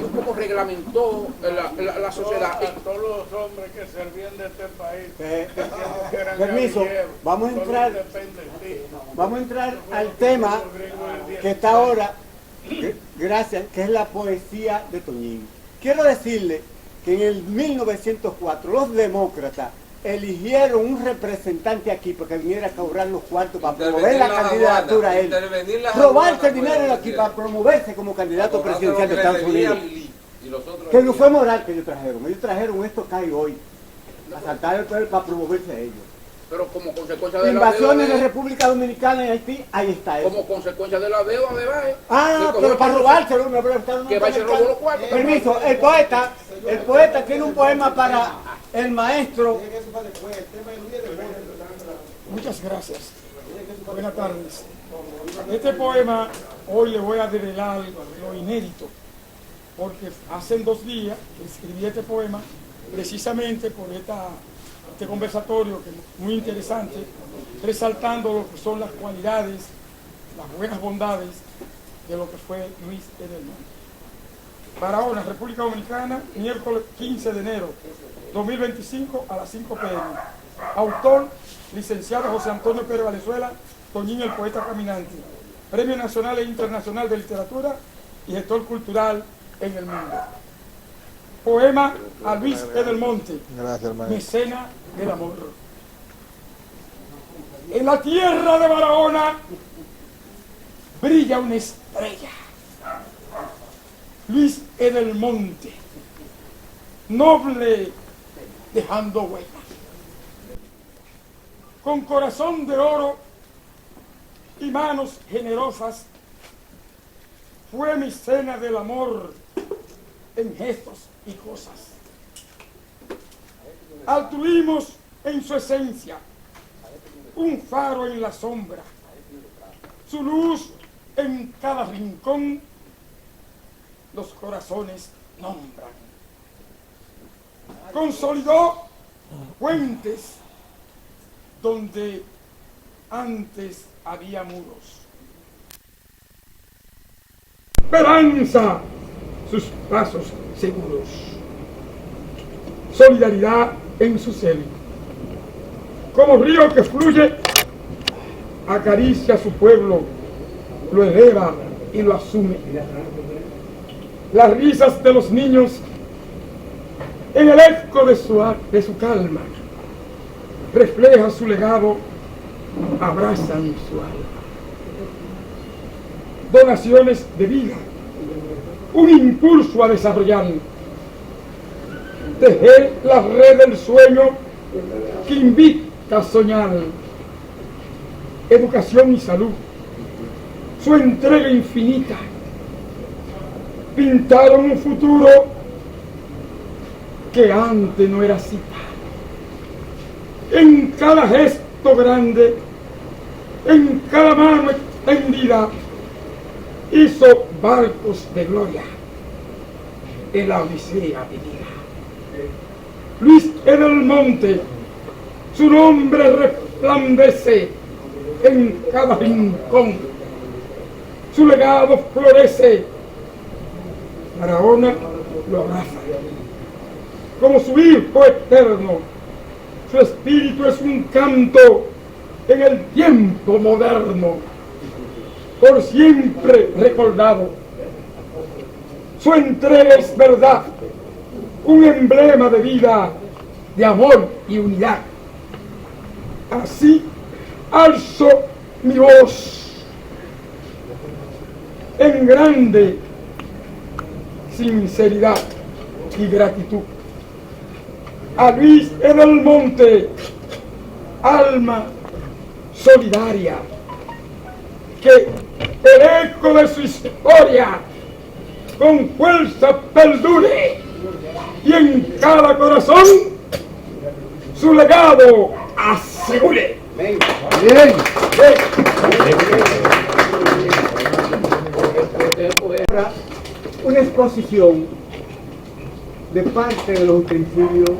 y un poco reglamentó la sociedad. A todos los hombres que servían de este país. Permiso, vamos a entrar al tema que está ahora, gracias, que es la poesía de Toñín. Quiero decirle que en el 1904 los demócratas eligieron un representante aquí porque viniera a cobrar los cuartos para promover la candidatura a él. Robarse el dinero aquí para promoverse como candidato presidencial de Estados Unidos. Que no fue moral que ellos trajeron esto que hay hoy. A saltar el poder para promoverse a ellos. Pero como consecuencia de invasiones de República Dominicana y Haití, ahí está eso. Como consecuencia de la deuda de Baez. Pero para robárselo, que Baez se robó los cuartos. Permiso, el poeta tiene un poema para el maestro. Muchas gracias. Buenas tardes. Este poema hoy le voy a develar lo inédito, porque hace 2 días que escribí este poema precisamente por este conversatorio que es muy interesante, resaltando lo que son las cualidades, las buenas bondades de lo que fue Luis Edelmonte. Barahona, República Dominicana, miércoles 15 de enero 2025 a las 5 p.m. Autor, licenciado José Antonio Pérez Valenzuela, Toñín el poeta caminante, Premio Nacional e Internacional de Literatura y gestor cultural en el mundo. Poema a Luis Edelmonte, mecena del amor. En la tierra de Barahona brilla una estrella. Luis Edelmonte, noble dejando huella. Con corazón de oro y manos generosas, fue mecena del amor en gestos y cosas. Altruimos en su esencia, un faro en la sombra, su luz en cada rincón, los corazones nombran. Consolidó puentes donde antes había muros. Esperanza sus pasos seguros. Solidaridad en su ser. Como río que fluye, acaricia a su pueblo, lo eleva y lo asume. Las risas de los niños en el eco de su calma refleja su legado, abrazan su alma. Donaciones de vida, un impulso a desarrollar, tejer la red del sueño que invita a soñar, educación y salud, su entrega infinita, pintaron un futuro que antes no era cita. En cada gesto grande, en cada mano extendida, hizo barcos de gloria en la odisea vivida. Luis Edelmonte, su nombre resplandece en cada rincón, su legado florece. Barahona lo abraza como su hijo eterno. Su espíritu es un canto en el tiempo moderno, por siempre recordado. Su entrega es verdad, un emblema de vida, de amor y unidad. Así alzo mi voz en grande sinceridad y gratitud a Luis Edelmonte, alma solidaria, que el eco de su historia con fuerza perdure y en cada corazón su legado asegure. Bien. Ahora, una exposición de parte de los utensilios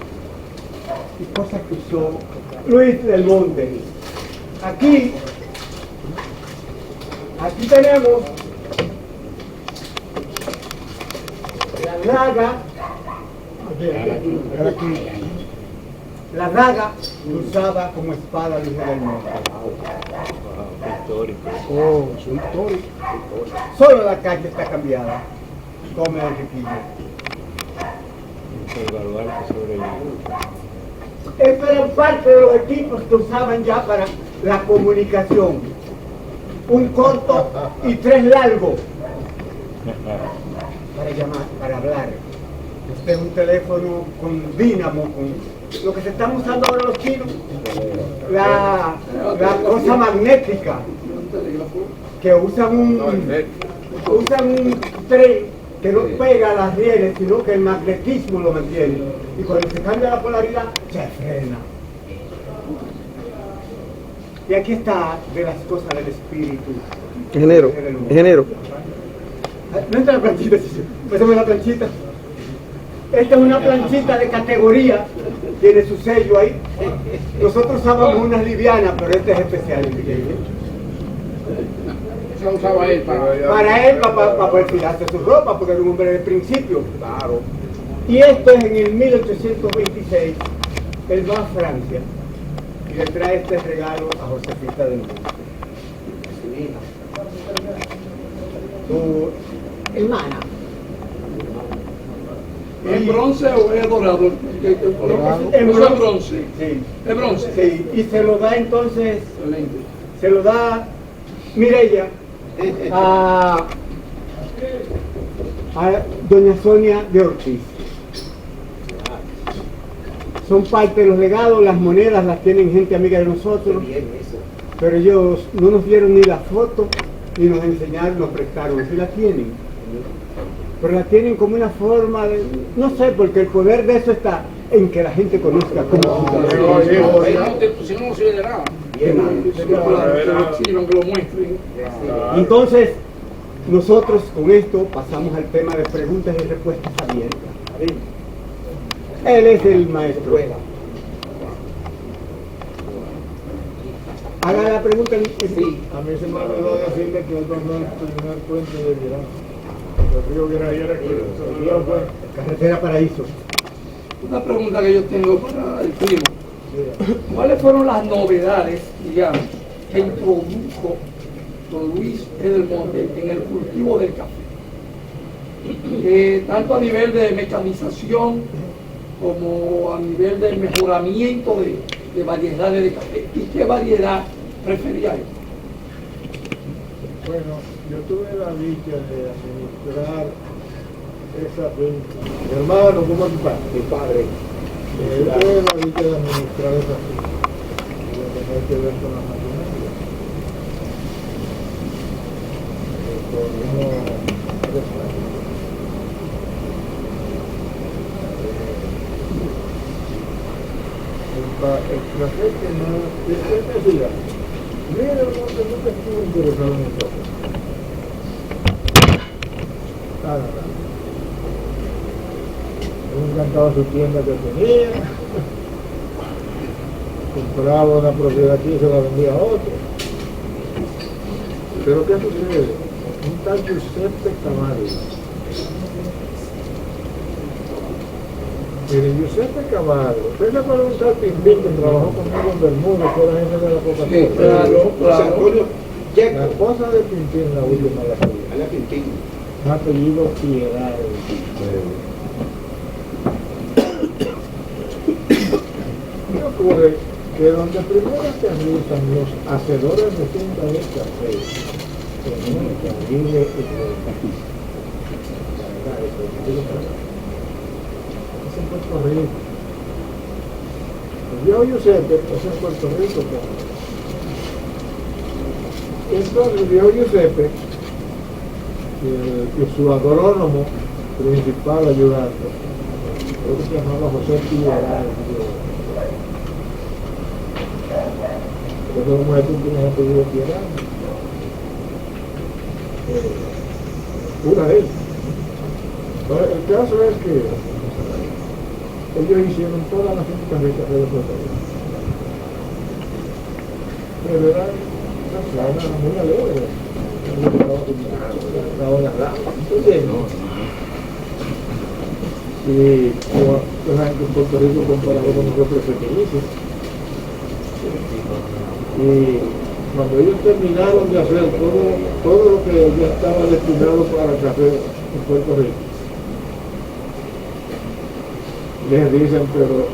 y cosas que usó Luis Edelmonte aquí tenemos la daga, la daga usada como espada de del monte. Oh, es histórico. Solo la calle está cambiada. Tome Enriquillo. Estos eran parte de los equipos que usaban ya para la comunicación. Un corto y 3 largos. Para llamar, para hablar. Este es un teléfono con dínamo, con lo que se están usando ahora los chinos. La cosa magnética. Que usan un tren que no pega a las rieles, sino que el magnetismo lo mantiene. Y cuando se cambia la polaridad, se frena. Y aquí está de las cosas del espíritu. Ingeniero. No entra la planchita, pásame la planchita. Esta es una planchita de categoría, tiene su sello ahí. Nosotros usábamos unas livianas, pero esta es especial. Eso lo usaba él para poder fijarse su ropa, porque era un hombre de principio. Claro. Y esto es en el 1826, él va a Francia y le trae este regalo a Josefita del Monte, su hija. Tu hermana. ¿En bronce o es dorado? En bronce. Sí. ¿Es bronce? Sí, y se lo da entonces, se lo da Mireya a doña Sonia de Ortiz. Son parte de los legados, las monedas las tienen gente amiga de nosotros, pero ellos no nos dieron ni la foto, ni nos enseñaron, nos prestaron, sí la tienen. Pero la tienen como una forma de, no sé, porque el poder de eso está en que la gente conozca cómo si no sirve de nada. Entonces, nosotros con esto pasamos al tema de preguntas y respuestas abiertas. Él es el maestro. Haga la pregunta. Sí. A mí se me olvidó decirle que es donde el primer puente de Virán. El río Virán era Carretera Paraíso. Una pregunta que yo tengo para el primo. ¿Cuáles fueron las novedades, digamos, que introdujo don Luis del Monte en el cultivo del café? Tanto a nivel de mecanización como a nivel de mejoramiento de variedades de café. ¿Y qué variedad prefería él? Bueno, yo tuve la dicha de administrar esa finca. Mi hermano, ¿cómo es tu padre? Mi padre. Yo tuve la dicha de administrar esa finca. Y lo que hay que ver con la maquinaria. Con uno el café que más decía, mira, nunca estuve interesado en el café. Nada. Me encantaba su tienda que tenía, compraba una propiedad aquí y se la vendía a otro. Pero ¿qué sucede? Un tal Giuseppe Camargo. Mire, Giuseppe Camargo, usted se acuerda de un tal Pimpín que trabajó conmigo en Bermuda, que era jefe de la Coca-Cola. Sí, claro. La esposa de Pimpín, la última, la Pimpín. Apellido Piedad. Me ocurre que donde primero se anuncian los hacedores de finca de café, que vive en Puerto Rico. El viejo Giuseppe es en Puerto Rico. Entonces el viejo Giuseppe y su agrónomo principal ayudante, creo que se llamaba José Piedad. Pero como es un apellido Piedad, una de él. El caso es que ellos hicieron todas las fincas de café de Puerto Rico. pero era una persona muy alegre. Estaba en la y en Puerto Rico comparado con nosotros es pequeñísimo. Y cuando ellos terminaron de hacer todo lo que ya estaba destinado para el café en Puerto Rico, les dicen, pero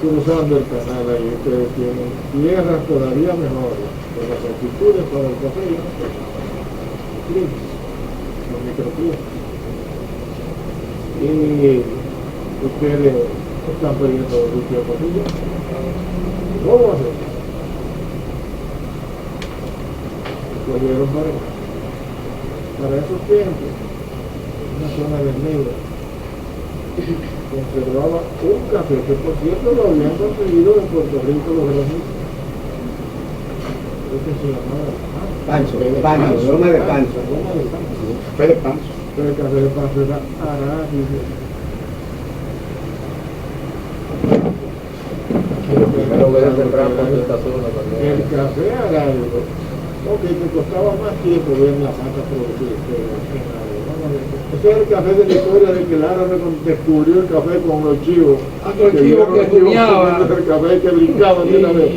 cruzando el canal ahí ustedes tienen tierras todavía mejores de las altitudes para el café y los microclimas. Y ustedes están perdiendo mucho de ¿cómo va a hacer? Cogieron para esos tiempos una zona de negro conservaba un café que por cierto lo habían conseguido en Puerto Rico los grandes. Este se llamaba Pancho, Loma de Pancho. Café de Pancho. El café de Pancho era arábigo. El café arábigo, porque te costaba más tiempo ver la mata producir que en la. Ese es el café de la historia de que el árabe descubrió el café con los chivos. Los chivos que juñaban. El café que brincaban de una vez.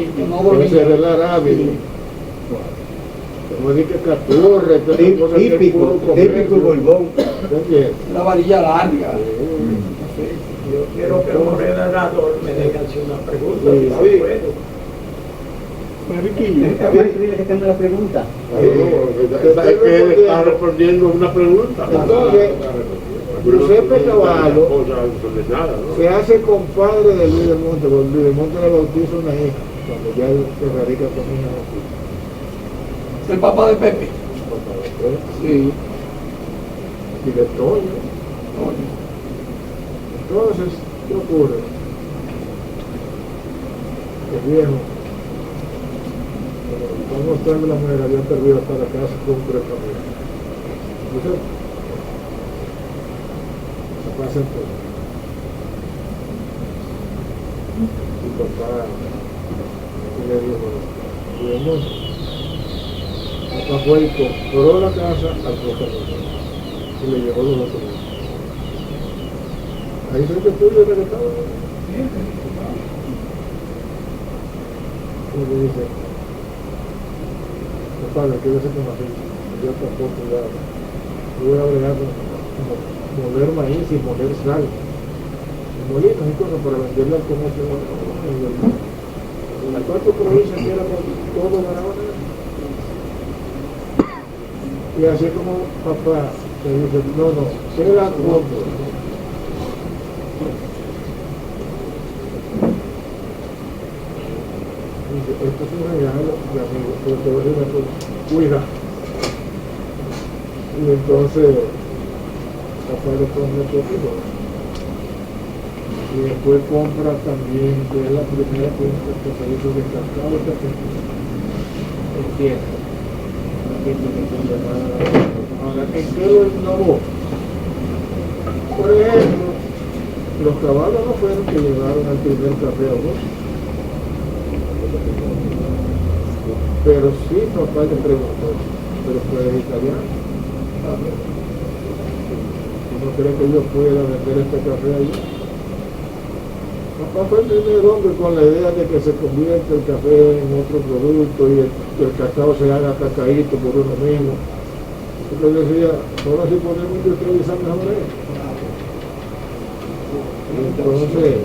Ese era el árabe. Como dije que caturre, típico Borbón. Una varilla larga. Yo quiero que el moderador me deje hacer una pregunta. Que tenga la pregunta. Es que él está respondiendo una pregunta. Entonces, Giuseppe Cavallo se hace compadre de Luis del Monte, porque Luis del Monte le bautiza una hija, cuando ya él se radica con hija aquí. El papá de Pepe. Sí. Y de Toño. Entonces, ¿qué ocurre? El viejo, cuando mostrarme la mujer, había perdido hasta la casa con 3 familias. Entonces, se pasa en todo. Y papá, y le dijo, papá fue y compró la casa al costanero y le llevó los documentos. Ahí se que estudio de que estaba. Y le dice, papá, ¿qué voy a hacer con la gente? Yo tampoco voy a bregar moler maíz y moler sal. Molinos y cosas para venderla al comercio en las 4 provincias que era todo Barahona. Y así como papá te dice, no, se la compro. Dice, esto es un regalo de amigo, pero te voy a decir una cosa, cuida. Y entonces, papá le pone el hijo. Y después compra también, que es la primera cuenta que se hizo de Cascado de Café. Entiendo. Ahora, ¿en qué lo innovó? Por ejemplo, los caballos no fueron que llevaron al primer café a vos. Pero sí, papá le preguntó, ¿pero tú eres italiano? ¿Tú no crees que yo pueda vender este café allí? Papá fue el primer hombre con la idea de que se convierta el café en otro producto y el cacao se haga cacaíto por uno mismo. Entonces decía, solo así podemos industrializar mejor esto. Y entonces...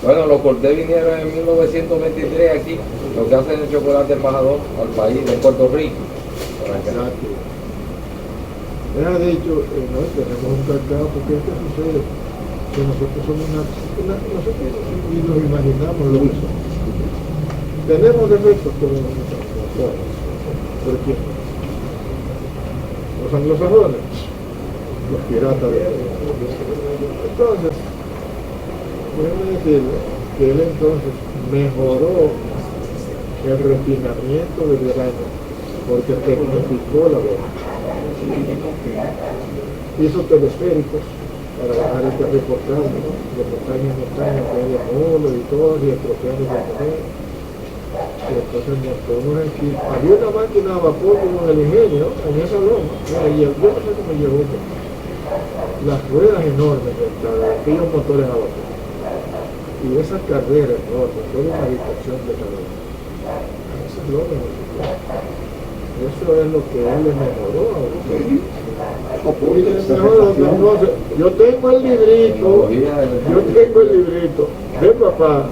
Bueno, los Cortés vinieron en 1923 aquí, lo que hacen el chocolate embajador al país de Puerto Rico. Exacto. Él ha dicho, no, tenemos un cacao, porque ¿qué sucede? Que nosotros somos nosotros ni nos imaginamos lo que somos. Tenemos defectos como nosotros. ¿Por qué? Los anglosajones, los piratas de entonces, déjeme decirle que él entonces mejoró el refinamiento del grano porque tecnificó la boca. Hizo telesféricos para bajar el café por cable, de montaña en montaña, que haya molos y todo, y el troceano de café. Y entonces montó unos equipos. Había una máquina a vapor como del ingenio en esa loma. Y yo no sé cómo llegó. Las ruedas enormes de aquellos motores a vapor. Y esas carreras enormes, toda una habitación de calor. Eso es lo mejor. Eso es lo que él le mejoró a usted. Yo tengo el librito de papá,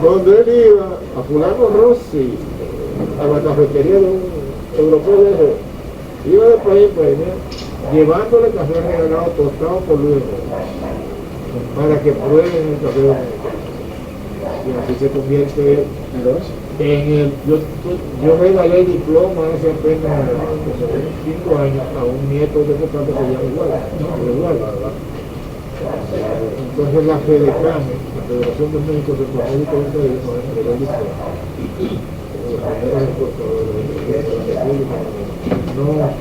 donde él iba a fulano Rossi, a la cafetería de un europeo de ese, iba de país en país, llevándole café regalado tostado por Luis para que prueben el café dominicano. Y así se convierte en el... Yo regalé diploma hace apenas 5 años a un nieto de ese tanto que se llama igual. Entonces la FEDECAM, la Federación de Médicos de Médicos del País, nos entregó el diploma. Como los primeros exportadores de la República no somos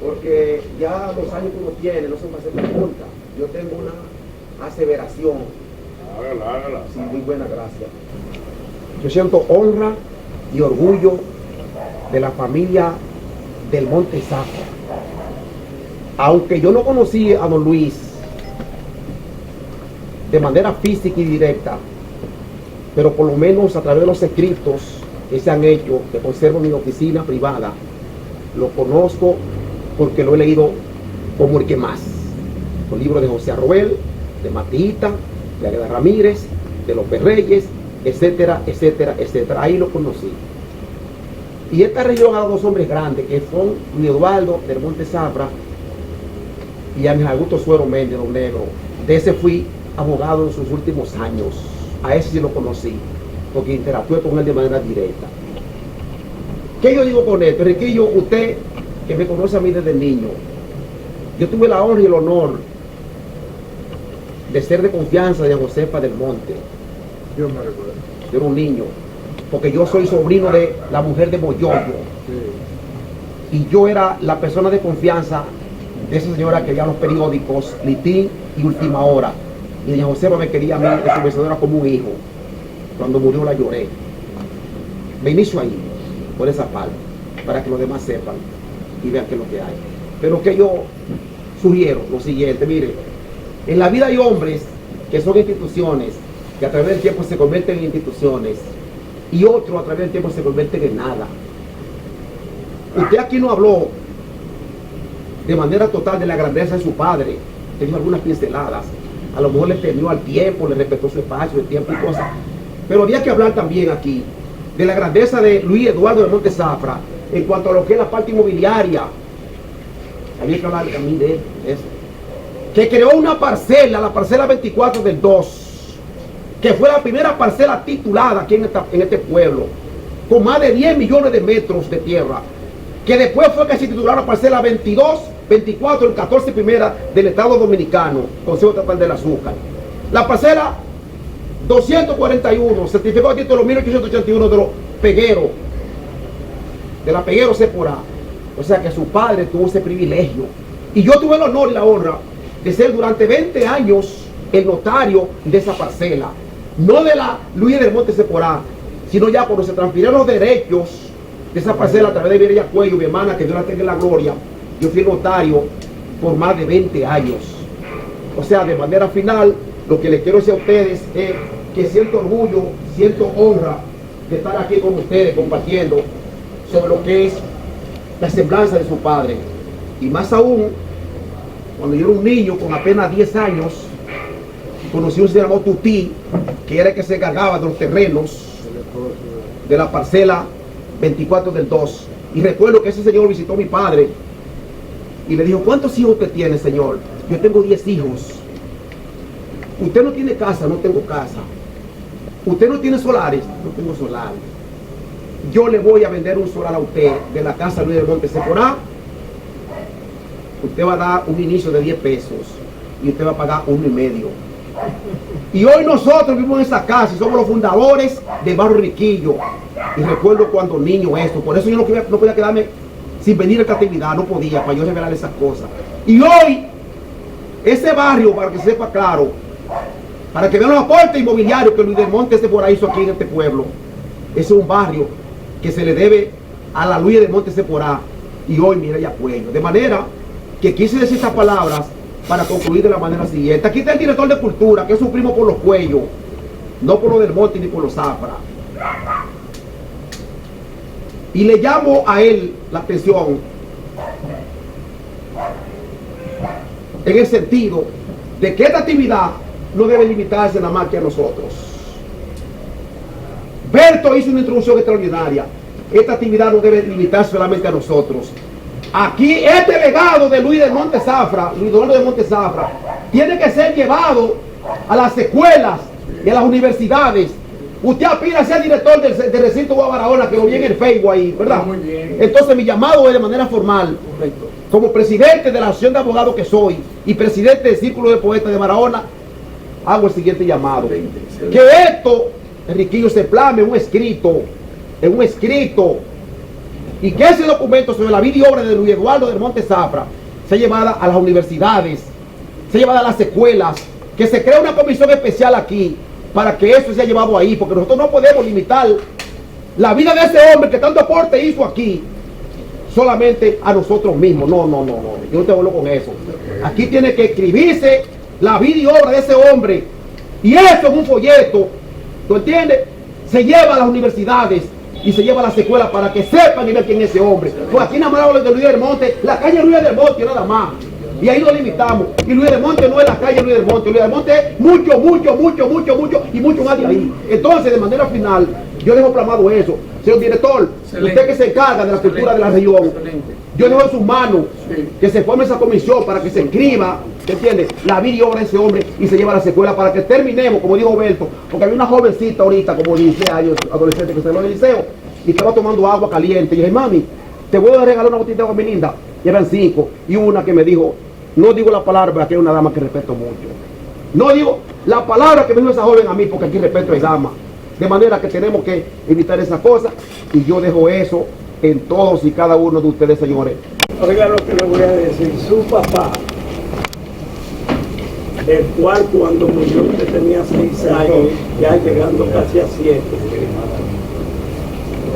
porque ya los años que uno tiene no son más de pregunta. Yo tengo una aseveración. Hágala. Sí, muy buena, gracias. Yo siento honra y orgullo de la familia del Monte Zafra. Aunque yo no conocí a don Luis de manera física y directa, pero por lo menos a través de los escritos que se han hecho, que conservo en mi oficina privada, lo conozco porque lo he leído como el que más. Los libros de José Arruel, de Matita, de Águeda Ramírez, de López Reyes, etcétera, etcétera, etcétera. Ahí lo conocí. Y esta región ha dado dos hombres grandes, que son Luis Eduardo del Monte Zafra y Ángel Augusto Suero Méndez, don Negro. De ese fui abogado en sus últimos años. A ese sí lo conocí, porque interactué con él de manera directa. ¿Qué yo digo con esto? Enriquillo, usted que me conoce a mí desde niño, yo tuve la honra y el honor de ser de confianza de Josefa del Monte. Yo me recuerdo. Yo era un niño, porque yo soy sobrino de la mujer de Moyoyo. Sí. Y yo era la persona de confianza de esa señora que veía los periódicos, Litín y Última Hora. Y doña Josefa me quería a mí, de su vencedora, como un hijo. Cuando murió la lloré. Me inicio ahí, por esa parte, para que los demás sepan y vean qué es lo que hay. Pero que yo sugiero lo siguiente, mire, en la vida hay hombres que son instituciones, que a través del tiempo se convierten en instituciones, y otros a través del tiempo se convierten en nada. Usted aquí no habló de manera total de la grandeza de su padre, que dijo algunas pinceladas, a lo mejor le temió al tiempo, le respetó su espacio, el tiempo y cosas, pero había que hablar también aquí de la grandeza de Luis Eduardo de Monte Zafra en cuanto a lo que es la parte inmobiliaria. Había que hablar también de eso. Que creó una parcela, la parcela 24 del 2, que fue la primera parcela titulada aquí en este pueblo, con más de 10 millones de metros de tierra, que después fue que se tituló la parcela 22, 24 y 14 primera del Estado Dominicano, Consejo Estatal del Azúcar. La parcela 241, certificado de título 1881 de los Pegueros, de la Peguero Sephora. O sea que su padre tuvo ese privilegio. Y yo tuve el honor y la honra de ser durante 20 años el notario de esa parcela. No de la Luis del Monte Sephora, sino ya cuando se transfirieron los derechos de esa parcela a través de Mireya Cuello, mi hermana, que Dios la tenga en la gloria. Yo fui notario por más de 20 años. O sea, de manera final, lo que les quiero decir a ustedes es que siento orgullo, siento honra de estar aquí con ustedes compartiendo sobre lo que es la semblanza de su padre. Y más aún, cuando yo era un niño con apenas 10 años, conocí a un señor llamado Tutí, que era el que se encargaba de los terrenos de la parcela 24 del 2. Y recuerdo que ese señor visitó a mi padre y le dijo: ¿cuántos hijos usted tiene, señor? Yo tengo 10 hijos. Usted no tiene casa, no tengo casa. Usted no tiene solares, no tengo solares. Yo le voy a vender un solar a usted de la casa Luis del Monte Sephora. Usted va a dar un inicio de 10 pesos y usted va a pagar 1,5. Y hoy nosotros vivimos en esa casa y somos los fundadores del barrio Riquillo. Y recuerdo cuando niño esto, por eso yo no podía quedarme sin venir a esta actividad, no podía, para yo revelar esas cosas. Y hoy Ese barrio, para que sepa claro, para que vean los aportes inmobiliarios que Luis del Monte Sephora hizo aquí en este pueblo, ese es un barrio que se le debe a la Luis del Monte Sephora y hoy Mireya Cuello. De manera que quise decir estas palabras para concluir de la manera siguiente. Aquí está el director de cultura, que es su primo por los Cuellos, no por los del Monte ni por los Zafra. Y le llamo a él la atención en el sentido de que esta actividad no debe limitarse nada más que a nosotros. Berto hizo una introducción extraordinaria. Esta actividad no debe limitarse solamente a nosotros. Aquí este legado de Luis del Monte Zafra, Luis Eduardo de Monte Zafra, tiene que ser llevado a las escuelas y a las universidades. Usted aspira a ser director del recinto Barahona, que lo vi en el Facebook ahí, ¿verdad? Muy bien. Entonces mi llamado es de manera formal, como presidente de la asociación de abogados que soy y presidente del Círculo de Poetas de Barahona, hago el siguiente llamado. Que esto, Enriquillo, se plasme en un escrito, y que ese documento sobre la vida y obra de Luis Eduardo del Monte Zafra sea llevada a las universidades, sea llevada a las escuelas, que se cree una comisión especial aquí para que eso sea llevado ahí, porque nosotros no podemos limitar la vida de ese hombre que tanto aporte hizo aquí solamente a nosotros mismos. No, yo no te hablo con eso. Aquí tiene que escribirse la vida y obra de ese hombre, y eso es un folleto, ¿tú entiendes? Se lleva a las universidades y se lleva a las escuelas para que sepan y vean quién es ese hombre. Pues aquí nada más hablan de Luis del Monte, la calle Luis del Monte nada más, y ahí lo limitamos. Y Luis del Monte no es la calle Luis del Monte, Luis del Monte es mucho y mucho más de ahí. Entonces, de manera final, yo dejo plasmado eso. Señor director, usted que se encarga de la cultura de la región, yo dejo en sus manos que se forme esa comisión para que se escriba, ¿entiende?, la vida y obra de ese hombre y se lleva a la escuela para que terminemos, como dijo Berto, porque había una jovencita ahorita, como 16 años, adolescente, que salió del liceo y estaba tomando agua caliente. Y dije, mami, te voy a regalar una botella de agua, mi linda. Llevan 5. Y una que me dijo, no digo la palabra, porque aquí hay una dama que respeto mucho. No digo la palabra que me dijo esa joven a mí, porque aquí respeto a esa dama. De manera que tenemos que evitar esas cosas, y yo dejo eso en todos y cada uno de ustedes, señores. Oiga lo que le voy a decir. Su papá, el cual cuando murió usted tenía 6 años, ya llegando casi a 7,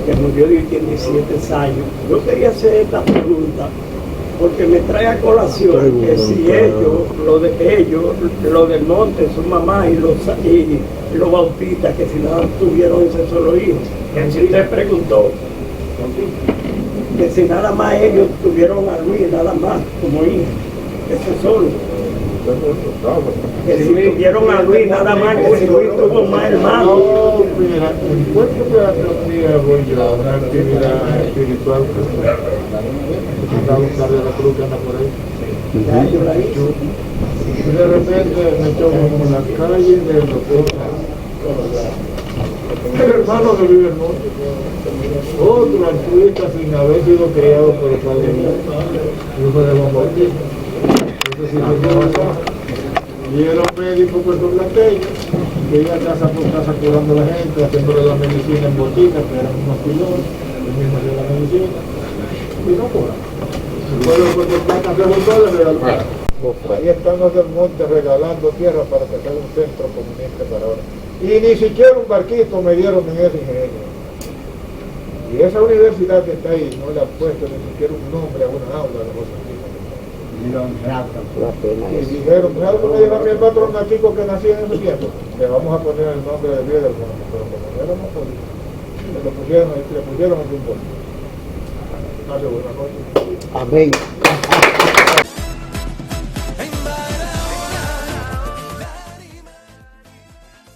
que murió de 17 años. Yo quería hacer esta pregunta porque me trae a colación que si lo del Monte, su mamá y los bautistas, que si no tuvieron ese solo hijo, que si usted preguntó que si nada más ellos tuvieron a Luis nada más como hijo, ese solo, que si tuvieron a Luis nada más, que si Luis tuvo más hermanos. No, mira, encuentro que una actividad espiritual que está buscando la cruz que anda por ahí. Y de repente me choco en la calle del doctor, el hermano de Luis del Monte, otro altruista sin haber sido criado por el padre hijo de Juan Bautista. Y era un médico puertorriqueño que iba casa por casa curando a la gente, haciéndole la medicina en botitas, que eran unos pilotos, el mismo hacía la medicina, y no cura. El pueblo de Puerto Plata se juntó y le regaló. Ahí están los del Monte regalando tierra para que sea un centro comunista para ahora. Y ni siquiera un barquito me dieron en ese ingenio. Y esa universidad que está ahí no le han puesto ni siquiera un nombre a una aula de los antiguos. Y dijeron, algo me dijo a mi patrón aquí que nací en ese tiempo, le vamos a poner el nombre de Luis del Monte, pero como no era más político, le pusieron aquí un poco. Hace buena noche. Amén.